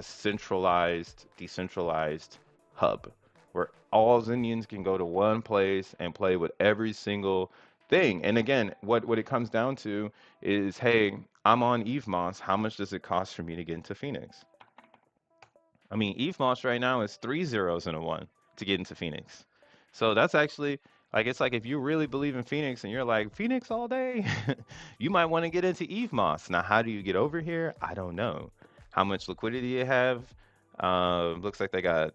centralized, decentralized hub where all Zenians can go to one place and play with every single thing. And again, what it comes down to is, hey, I'm on EVMOS. How much does it cost for me to get into FENIX? I mean, EVMOS right now is 3 zeros and a 1 to get into FENIX. So that's actually like, it's like if you really believe in FENIX and you're like FENIX all day, you might want to get into EVMOS. Now, how do you get over here? I don't know. How much liquidity you have? Looks like they got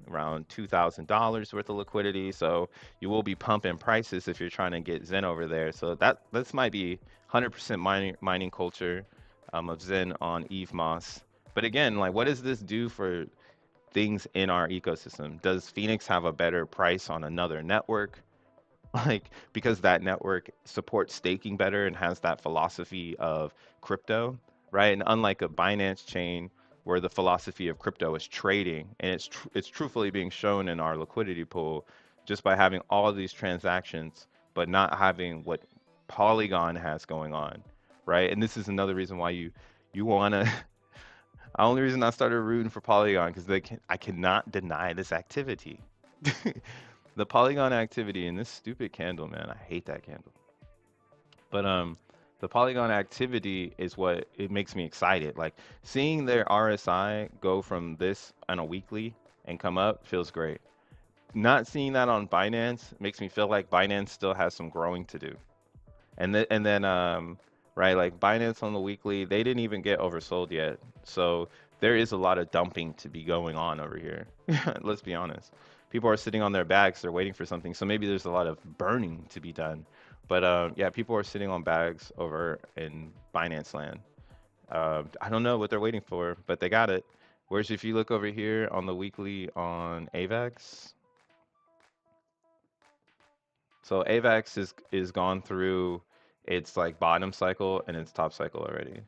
around $2,000 worth of liquidity. So you will be pumping prices if you're trying to get Zen over there. So this might be 100% mining culture of Zen on EVMOS. But again, like, what does this do for things in our ecosystem? Does FENIX have a better price on another network? like because that network supports staking better and has that philosophy of crypto, right? And unlike a Binance chain where the philosophy of crypto is trading, and it's truthfully being shown in our liquidity pool just by having all of these transactions, but not having what Polygon has going on, right? And this is another reason why you want to. The only reason I started rooting for Polygon because I cannot deny this activity. The Polygon activity and this stupid candle, man, I hate that candle. But the Polygon activity is what it makes me excited. Like seeing their RSI go from this on a weekly and come up feels great. Not seeing that on Binance makes me feel like Binance still has some growing to do. And then right, like Binance on the weekly, they didn't even get oversold yet. So there is a lot of dumping to be going on over here. Let's be honest. People are sitting on their bags, they're waiting for something. So maybe there's a lot of burning to be done. But yeah, people are sitting on bags over in Binance land. I don't know what they're waiting for, but they got it. Whereas if you look over here on the weekly on AVAX, so AVAX is gone through its like bottom cycle and its top cycle already,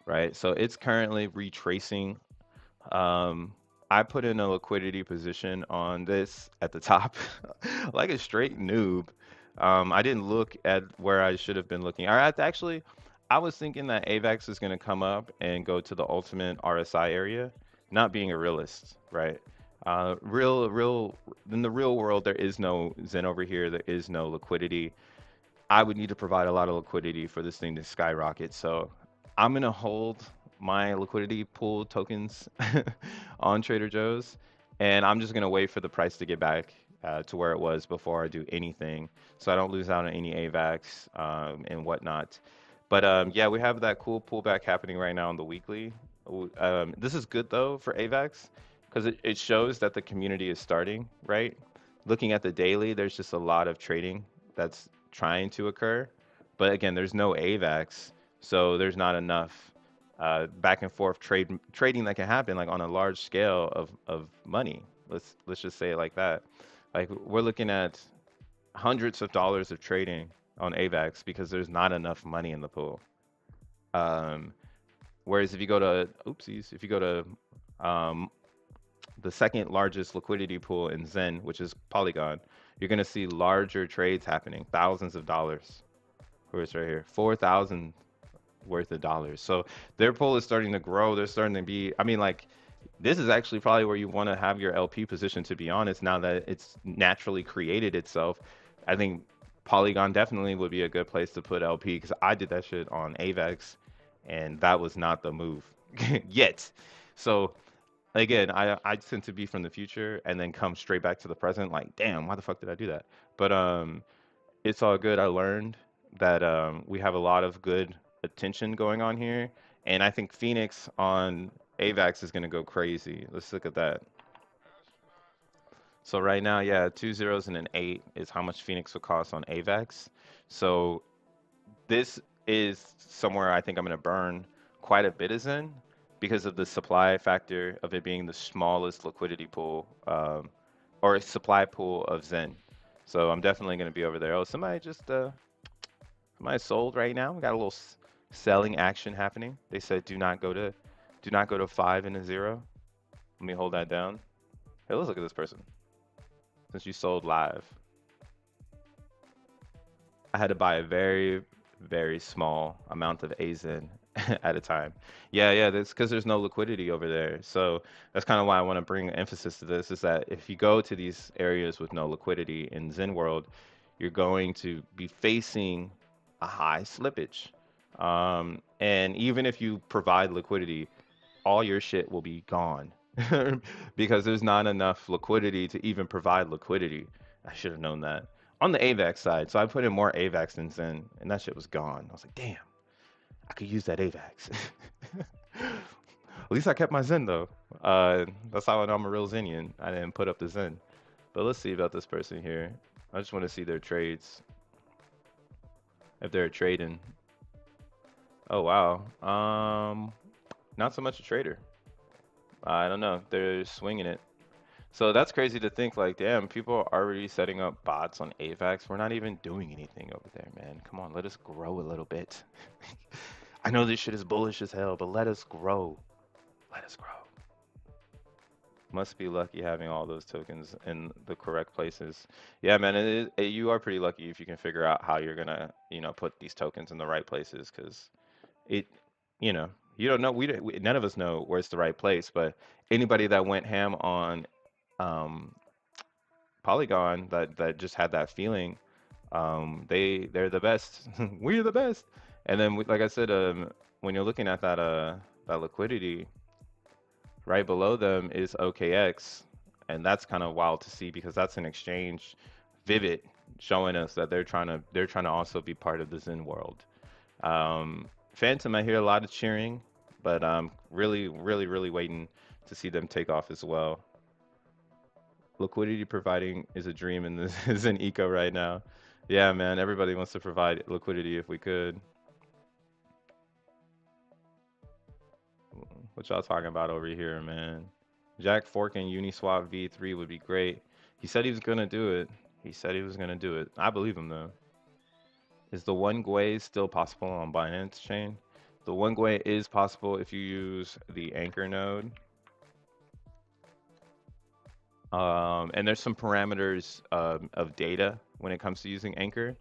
right? So it's currently retracing. Um, I put in a liquidity position on this at the top, like a straight noob. I didn't look at where I should have been looking. Actually, I was thinking that AVAX is going to come up and go to the ultimate RSI area, not being a realist, right? In the real world, there is no Zen over here. There is no liquidity. I would need to provide a lot of liquidity for this thing to skyrocket. So I'm gonna hold my liquidity pool tokens on Trader Joe's, and I'm just gonna wait for the price to get back to where it was before I do anything, so I don't lose out on any AVAX and whatnot. But yeah, we have that cool pullback happening right now on the weekly. This is good though for AVAX because it shows that the community is starting, right? Looking at the daily, there's just a lot of trading that's trying to occur. But again, there's no AVAX, so there's not enough back and forth trading that can happen like on a large scale of money. Let's just say it like that. Like we're looking at hundreds of dollars of trading on AVAX because there's not enough money in the pool. Um, Whereas if you go to oopsies, if you go to the second largest liquidity pool in Zen, which is Polygon, you're going to see larger trades happening, thousands of dollars. Where's right here? 4,000 worth of dollars. So their pool is starting to grow. They're starting to be, I mean, like, this is actually probably where you want to have your LP position, to be honest, now that it's naturally created itself. I think Polygon definitely would be a good place to put LP because I did that shit on AVAX and that was not the move yet. So again, I tend to be from the future and then come straight back to the present. Like, damn, why the fuck did I do that? But it's all good. I learned that we have a lot of good attention going on here, and I think FENIX on AVAX is gonna go crazy. Let's look at that. So right now, yeah, two zeros and an eight is how much FENIX would cost on AVAX. So this is somewhere I think I'm going to burn quite a bit of Zen because of the supply factor of it being the smallest liquidity pool or a supply pool of Zen. So I'm definitely going to be over there. Oh, somebody sold right now. We got a little selling action happening. They said do not go to 5 and a 0. Let me hold that down. Hey, let's look at this person. Since you sold live, I had to buy a very, very small amount of AZN at a time. Yeah, yeah, that's because there's no liquidity over there. So that's kind of why I want to bring emphasis to this is that if you go to these areas with no liquidity in Zen world, you're going to be facing a high slippage. And even if you provide liquidity, all your shit will be gone because there's not enough liquidity to even provide liquidity. I should have known that. On the AVAX side, so I put in more AVAX than Zen, and that shit was gone. I was like, damn, I could use that AVAX. At least I kept my Zen though. That's how I know I'm a real Zenian. I didn't put up the Zen. But let's see about this person here. I just want to see their trades. If they're trading. Oh wow. Not so much a trader. I don't know. They're swinging it. So that's crazy to think like, damn, people are already setting up bots on AVAX. We're not even doing anything over there, man. Come on, let us grow a little bit. I know this shit is bullish as hell, but let us grow. Let us grow. Must be lucky having all those tokens in the correct places. Yeah, man, you are pretty lucky if you can figure out how you're gonna, put these tokens in the right places, because it, you know, you don't know. None of us know where's the right place, but anybody that went ham on um, Polygon that just had that feeling, they're the best. We're the best. And then, like I said, when you're looking at that liquidity, right below them is OKX, and that's kind of wild to see because that's an exchange, Vivid, showing us that they're trying to also be part of the Zen world. Phantom, I hear a lot of cheering, but I'm really, really, really waiting to see them take off as well. Liquidity providing is a dream in this is an eco right now. Yeah, man, everybody wants to provide liquidity if we could. What y'all talking about over here, man? Jack forking Uniswap V3 would be great. He said he was gonna do it. He said he was gonna do it. I believe him though. Is the one Gwei still possible on Binance chain? The one Gwei is possible if you use the anchor node. And there's some parameters of data when it comes to using anchor,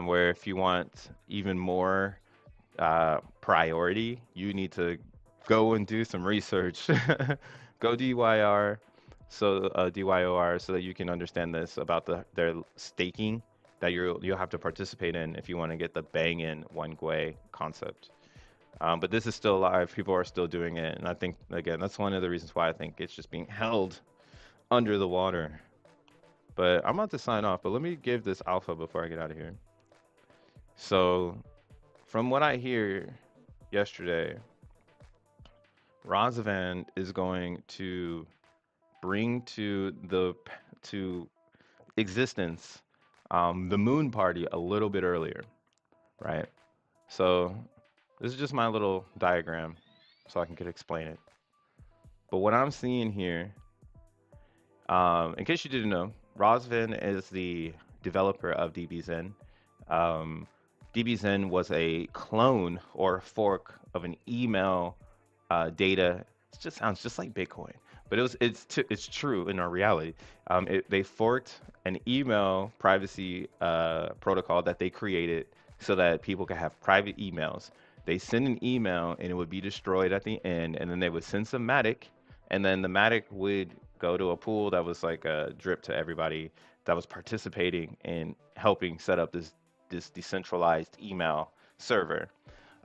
where if you want even more priority, you need to go and do some research. Go DYR, DYOR, so that you can understand this about their staking that you'll have to participate in if you want to get the bang in one Gwei concept. But this is still live. People are still doing it, and I think again that's one of the reasons why I think it's just being held under the water. But I'm about to sign off. But let me give this alpha before I get out of here. So, from what I hear yesterday, Razvan is going to bring to existence the moon party a little bit earlier, right? So this is just my little diagram, so I can explain it. But what I'm seeing here, in case you didn't know, Razvan is the developer of DBSIN. DBSIN was a clone or fork of an email data. It just sounds just like Bitcoin, but it's true in our reality. They forked an email privacy protocol that they created so that people could have private emails. They send an email and it would be destroyed at the end, and then they would send some Matic, and then the Matic would go to a pool that was like a drip to everybody that was participating in helping set up this decentralized email server.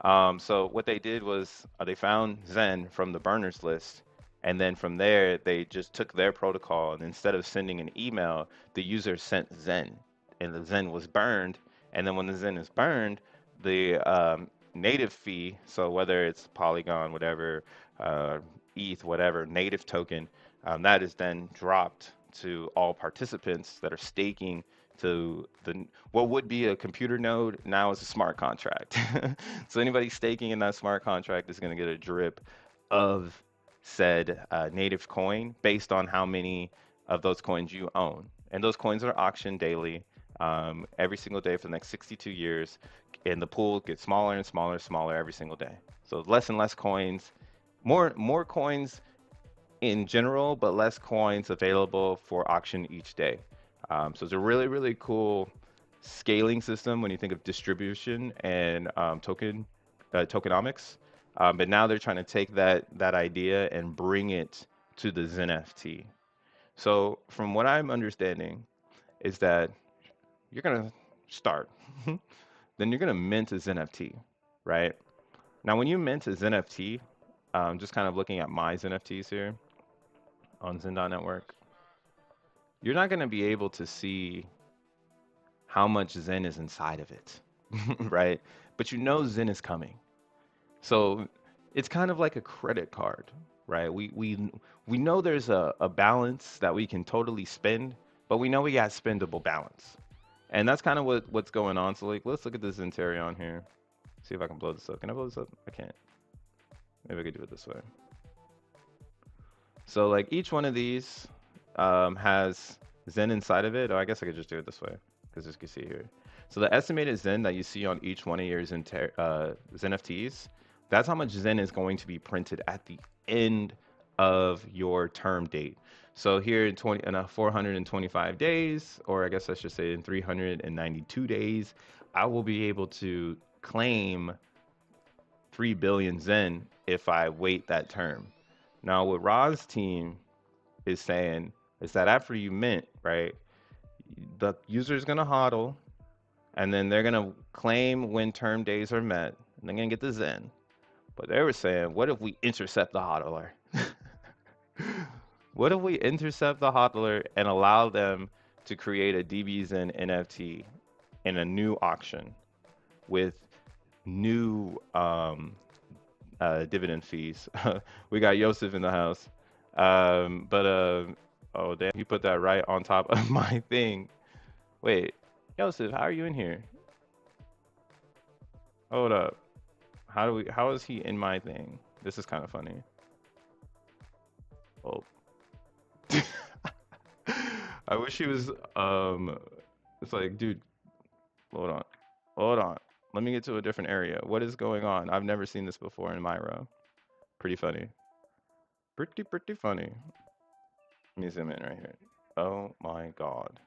So what they did was they found Zen from the burners list, and then from there they just took their protocol, and instead of sending an email, the user sent Zen, and the Zen was burned. And then when the Zen is burned, the native fee, so whether it's Polygon, whatever, ETH, whatever native token, that is then dropped to all participants that are staking to what would be a computer node now is a smart contract. So anybody staking in that smart contract is going to get a drip of said native coin based on how many of those coins you own. And those coins are auctioned daily, every single day for the next 62 years. And the pool gets smaller and smaller and smaller every single day. So less and less coins, more coins in general, but less coins available for auction each day. So it's a really, really cool scaling system when you think of distribution and tokenomics. But now they're trying to take that idea and bring it to the xeNFT. So from what I'm understanding is that you're gonna start, then you're gonna mint a xeNFT, right? Now when you mint a xeNFT, just kind of looking at my xeNFTs here on Zen.network, you're not gonna be able to see how much Zen is inside of it, right? But you know Zen is coming. So it's kind of like a credit card, right? We know there's a balance that we can totally spend, but we know we got spendable balance. And that's kind of what's going on. So like let's look at this Interion here. See if I can blow this up. Can I blow this up? I can't. Maybe I could do it this way. So like each one of these has Zen inside of it. Oh, I guess I could just do it this way because as you can see here. So the estimated Zen that you see on each one of your XeNFTs, that's how much Zen is going to be printed at the end of your term date. So here in 425 days, or I guess I should say in 392 days, I will be able to claim 3 billion Zen if I wait that term. Now, what Ra's team is saying is that after you mint, right, the user is going to hodl and then they're going to claim when term days are met and they're going to get the Zen. But they were saying, what if we intercept the hodler? What if we intercept the hodler and allow them to create a DBSIN NFT in a new auction with new dividend fees? We got Yosef in the house. Oh damn, he put that right on top of my thing. Wait, Yosef, how are you in here? Hold up. How is he in my thing? This is kind of funny. Oh. I wish he was it's like, dude, hold on. Hold on. Let me get to a different area. What is going on? I've never seen this before in Myro. Pretty funny. Pretty funny. Let me zoom in right here. Oh my god.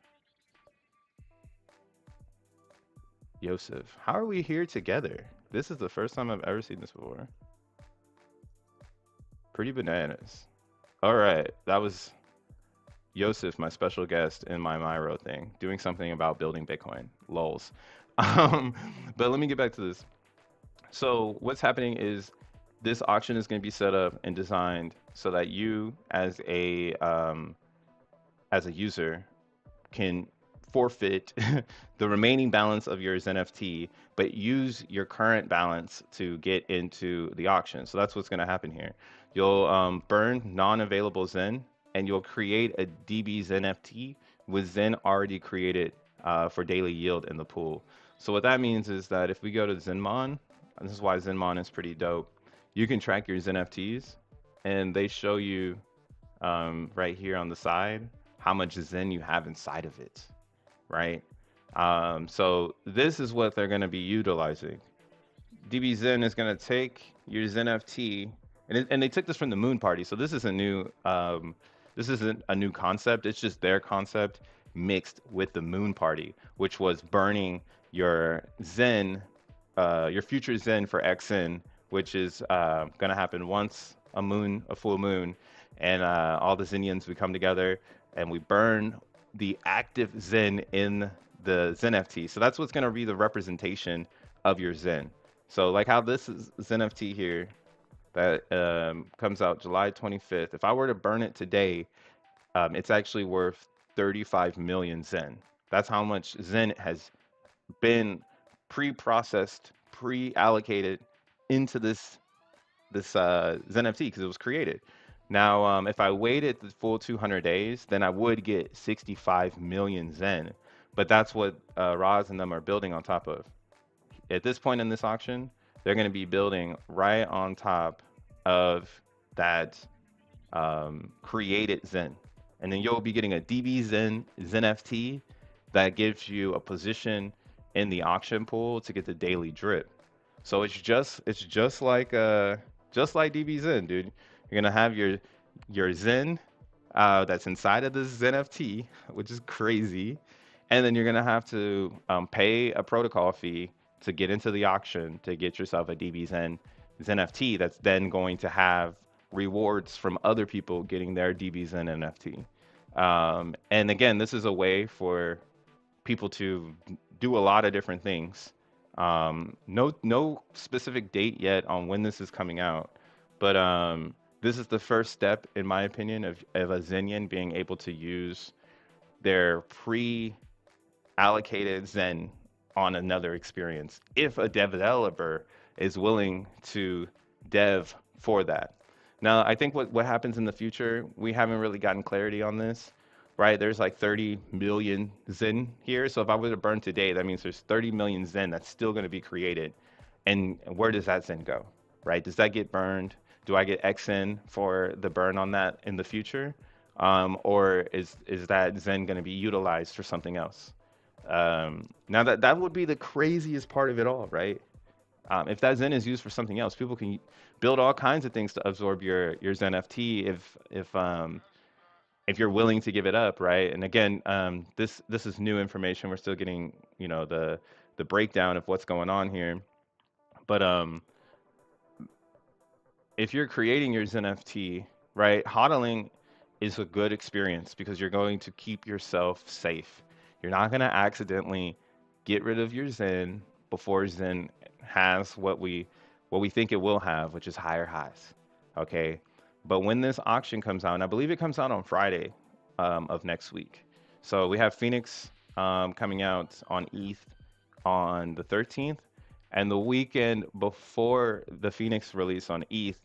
Yosef, how are we here together? This is the first time I've ever seen this before. Pretty bananas. All right, that was Yosef, my special guest in my Myro thing, doing something about building Bitcoin. Lols. But let me get back to this. So what's happening is this auction is going to be set up and designed so that you, as a user, can forfeit the remaining balance of your NFT, but use your current balance to get into the auction. So that's what's going to happen here. You'll burn non-available Zen, and you'll create a DBSIN with Zen already created for daily yield in the pool. So what that means is that if we go to Zenmon, and this is why Zenmon is pretty dope, you can track your XeNFTs, and they show you right here on the side how much Zen you have inside of it, right? So this is what they're going to be utilizing. DBSIN is going to take your XeNFT, and they took this from the Moon Party, so this is a new this isn't a new concept. It's just their concept mixed with the Moon Party, which was burning your Zen, your future Zen for XN, which is going to happen once a full moon, and all the Zenians, we come together and we burn the active Zen in the XeNFT. So that's what's going to be the representation of your Zen. So like how this is XeNFT here that comes out July 25th. If I were to burn it today, it's actually worth 35 million Zen. That's how much Zen has been pre-processed, pre-allocated into this XeNFT because it was created. Now, if I waited the full 200 days, then I would get 65 million Zen. But that's what Roz and them are building on top of. At this point in this auction, they're going to be building right on top of that created Zen. And then you'll be getting a DBSIN XeNFT that gives you a position in the auction pool to get the daily drip. So it's just like DBSIN, dude. You're gonna have your Zen that's inside of this XeNFT, which is crazy, and then you're gonna have to pay a protocol fee to get into the auction to get yourself a DBSIN XeNFT that's then going to have rewards from other people getting their DBSIN NFT. And again, this is a way for people to do a lot of different things. No specific date yet on when this is coming out, but this is the first step, in my opinion, of a Zenian being able to use their pre-allocated Zen on another experience if a developer is willing to dev for that. Now, I think what happens in the future, we haven't really gotten clarity on this, right? There's like 30 million Zen here. So if I were to burn today, that means there's 30 million Zen that's still going to be created. And where does that Zen go, right? Does that get burned? Do I get XN for the burn on that in the future? Or is that Zen going to be utilized for something else? Now that would be the craziest part of it all, right? If that Zen is used for something else, people can build all kinds of things to absorb your Zen FT if you're willing to give it up, right? And again, this is new information. We're still getting, the breakdown of what's going on here. But if you're creating your XeNFT, right, hodling is a good experience because you're going to keep yourself safe. You're not going to accidentally get rid of your Zen before Zen has what we think it will have, which is higher highs. Okay. But when this auction comes out, and I believe it comes out on Friday of next week. So we have Phoenix coming out on ETH on the 13th. And the weekend before the Phoenix release on ETH,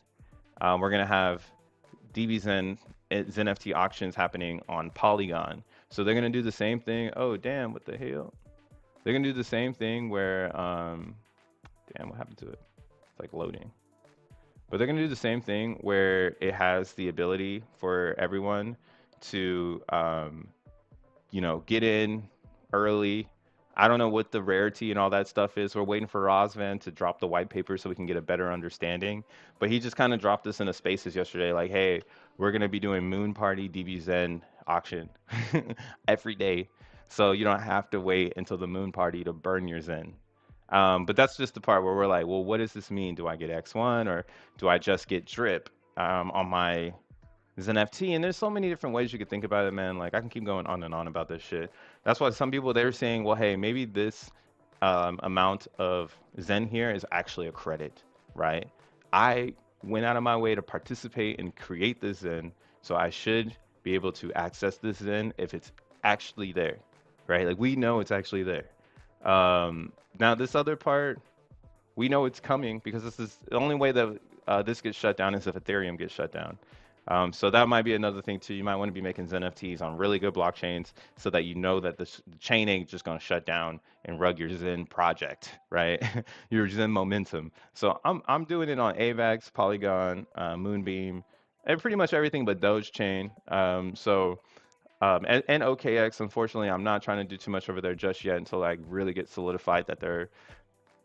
we're going to have DBSIN XeNFT auctions happening on Polygon. So they're going to do the same thing. Oh, damn, what the hell? They're going to do the same thing where, damn, what happened to it? It's like loading. But they're going to do the same thing where it has the ability for everyone to, get in early. I don't know what the rarity and all that stuff is. We're waiting for Rosvan to drop the white paper so we can get a better understanding. But he just kind of dropped this in the spaces yesterday, like, hey, we're gonna be doing Moon Party DBSN auction every day, so you don't have to wait until the Moon Party to burn your Zen. But that's just the part where we're like, well, what does this mean? Do I get X1 or do I just get drip on my XeNFT? And there's so many different ways you could think about it, man. Like I can keep going on and on about this shit. That's why some people they're saying, well, hey, maybe this amount of Zen here is actually a credit, right? I went out of my way to participate and create this Zen, so I should be able to access this Zen if it's actually there, right? Like we know it's actually there. Now this other part, we know it's coming because this is the only way that this gets shut down is if Ethereum gets shut down. So that might be another thing too. You might want to be making XeNFTs on really good blockchains so that you know that the chain ain't just going to shut down and rug your Zen project, right? Your Zen momentum. So I'm doing it on AVAX, Polygon, Moonbeam, and pretty much everything but Doge chain. And OKX, unfortunately, I'm not trying to do too much over there just yet until I really get solidified that they're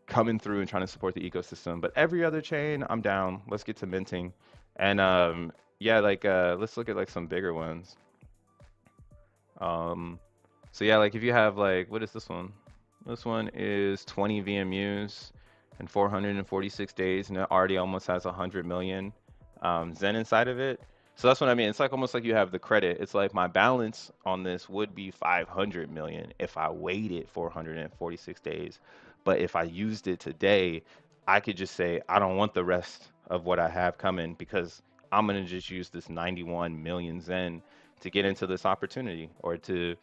coming through and trying to support the ecosystem. But every other chain, I'm down. Let's get to minting. And yeah, like let's look at like some bigger ones. Um, so yeah, like if you have like what is this one? This one is 20 VMUs and 446 days, and it already almost has 100 million Zen inside of it. So that's what I mean. It's like almost like you have the credit. It's like my balance on this would be 500 million if I waited 446 days. But if I used it today, I could just say I don't want the rest of what I have coming because I'm gonna just use this 91 million Zen to get into this opportunity or to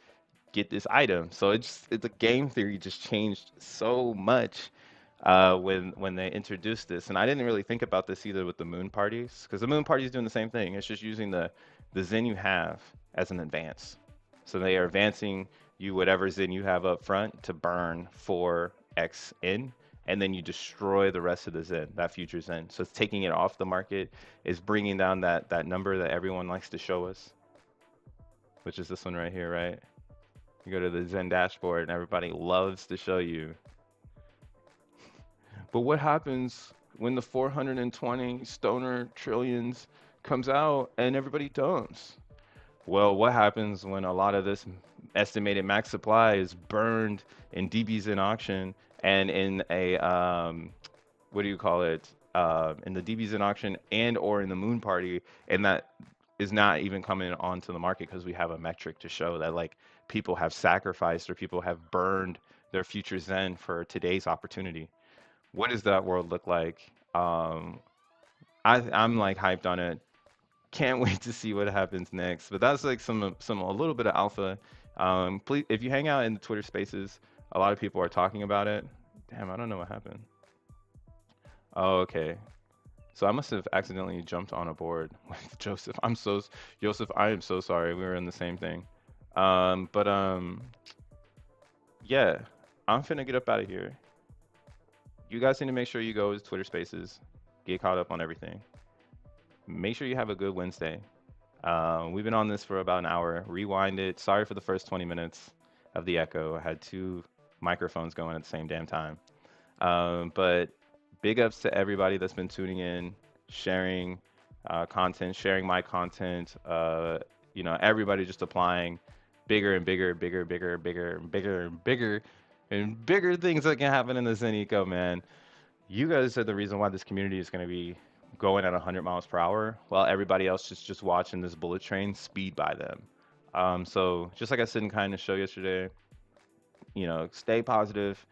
get this item. So the game theory just changed so much when they introduced this. And I didn't really think about this either with the moon parties because the moon party is doing the same thing. It's just using the Zen you have as an advance. So they are advancing you whatever Zen you have up front to burn for XN. And then you destroy the rest of the Zen, that future Zen. So it's taking it off the market, is bringing down that number that everyone likes to show us, which is this one right here, right? You go to the Zen dashboard and everybody loves to show you. But what happens when the 420 stoner trillions comes out and everybody dumps? Well, what happens when a lot of this estimated max supply is burned in DBSIN auction and in a what do you call it? In the DBSIN auction and or in the moon party, and that is not even coming onto the market because we have a metric to show that like people have sacrificed or people have burned their future Zen for today's opportunity. What does that world look like? I'm like hyped on it. Can't wait to see what happens next. But that's like some a little bit of alpha. Please, if you hang out in the Twitter Spaces, a lot of people are talking about it. Damn, I don't know what happened. Oh, okay. So I must have accidentally jumped on a board with Joseph. Joseph, I am so sorry. We were in the same thing. But yeah, I'm finna get up out of here. You guys need to make sure you go to Twitter Spaces, get caught up on everything. Make sure you have a good Wednesday. We've been on this for about an hour. Rewind it. Sorry for the first 20 minutes of the echo. I had two microphones going at the same damn time. But big ups to everybody that's been tuning in, sharing content, sharing my content. Everybody just applying bigger and bigger, bigger, bigger, bigger, and bigger and bigger, and bigger things that can happen in the Zen eco, man. You guys are the reason why this community is going to be going at 100 miles per hour, while everybody else is just watching this bullet train speed by them. So just like I said in kind of show yesterday, stay positive.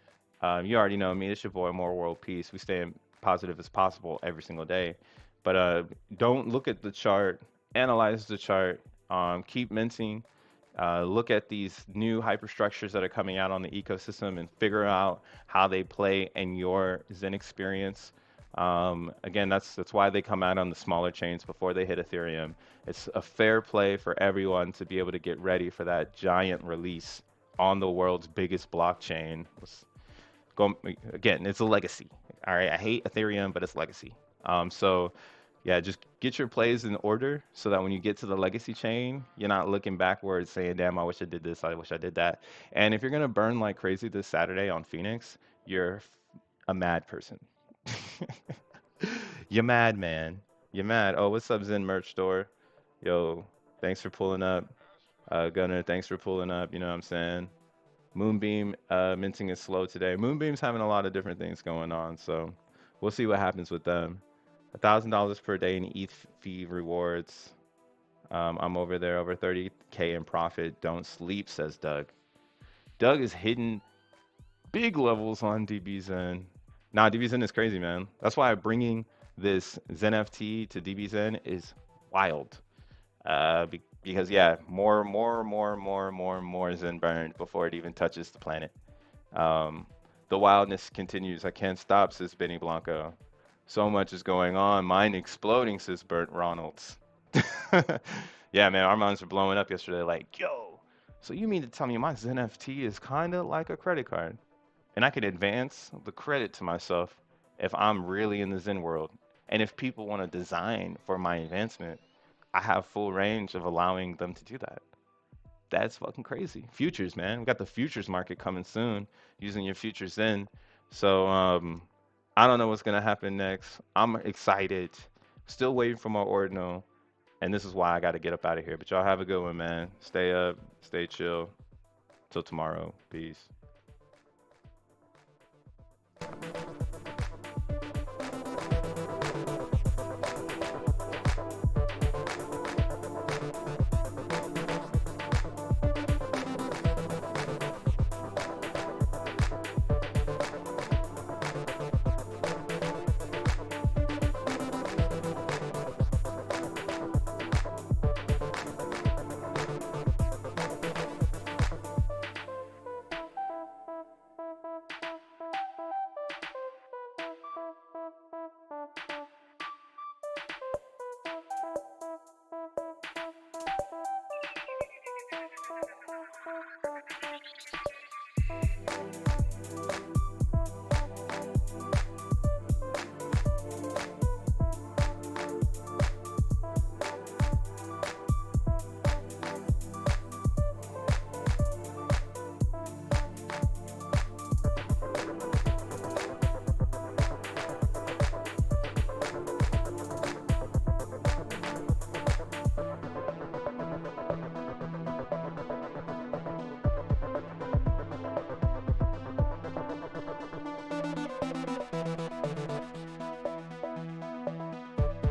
You already know me. It's your boy, More World Peace. We stay positive as possible every single day. But don't look at the chart. Analyze the chart. Keep minting. Look at these new hyperstructures that are coming out on the ecosystem and figure out how they play in your Zen experience. Again, that's why they come out on the smaller chains before they hit Ethereum. It's a fair play for everyone to be able to get ready for that giant release on the world's biggest blockchain. Again, it's a legacy. All right, I hate Ethereum, but it's legacy. So yeah, just get your plays in order so that when you get to the legacy chain, you're not looking backwards saying, damn, I wish I did this, I wish I did that. And if you're gonna burn like crazy this Saturday on FENIX, you're a mad person. You're mad, man. You're mad. Oh, what's up, Zen merch store? Yo, thanks for pulling up. Gunner, thanks for pulling up. You know what I'm saying? Moonbeam minting is slow today. Moonbeam's having a lot of different things going on, so we'll see what happens with them. $1,000 per day in ETH fee rewards. I'm over there, over 30K in profit. Don't sleep, says Doug. Doug is hitting big levels on DBSIN. Nah, DBSIN is crazy, man. That's why bringing this xeNFT to DBSIN is wild. Because yeah, more Zen burned before it even touches the planet. The wildness continues. I can't stop, says Benny Blanco. So much is going on. Mine exploding, says Bert Ronalds. Yeah, man, our minds were blowing up yesterday. Like, yo, so you mean to tell me my xeNFT is kind of like a credit card? And I can advance the credit to myself if I'm really in the Zen world. And if people want to design for my advancement, I have full range of allowing them to do that. That's fucking crazy. Futures, man. We got the futures market coming soon using your futures in. So I don't know what's gonna happen next. I'm excited. Still waiting for my ordinal. And this is why I gotta get up out of here. But y'all have a good one, man. Stay up, stay chill. Till tomorrow. Peace.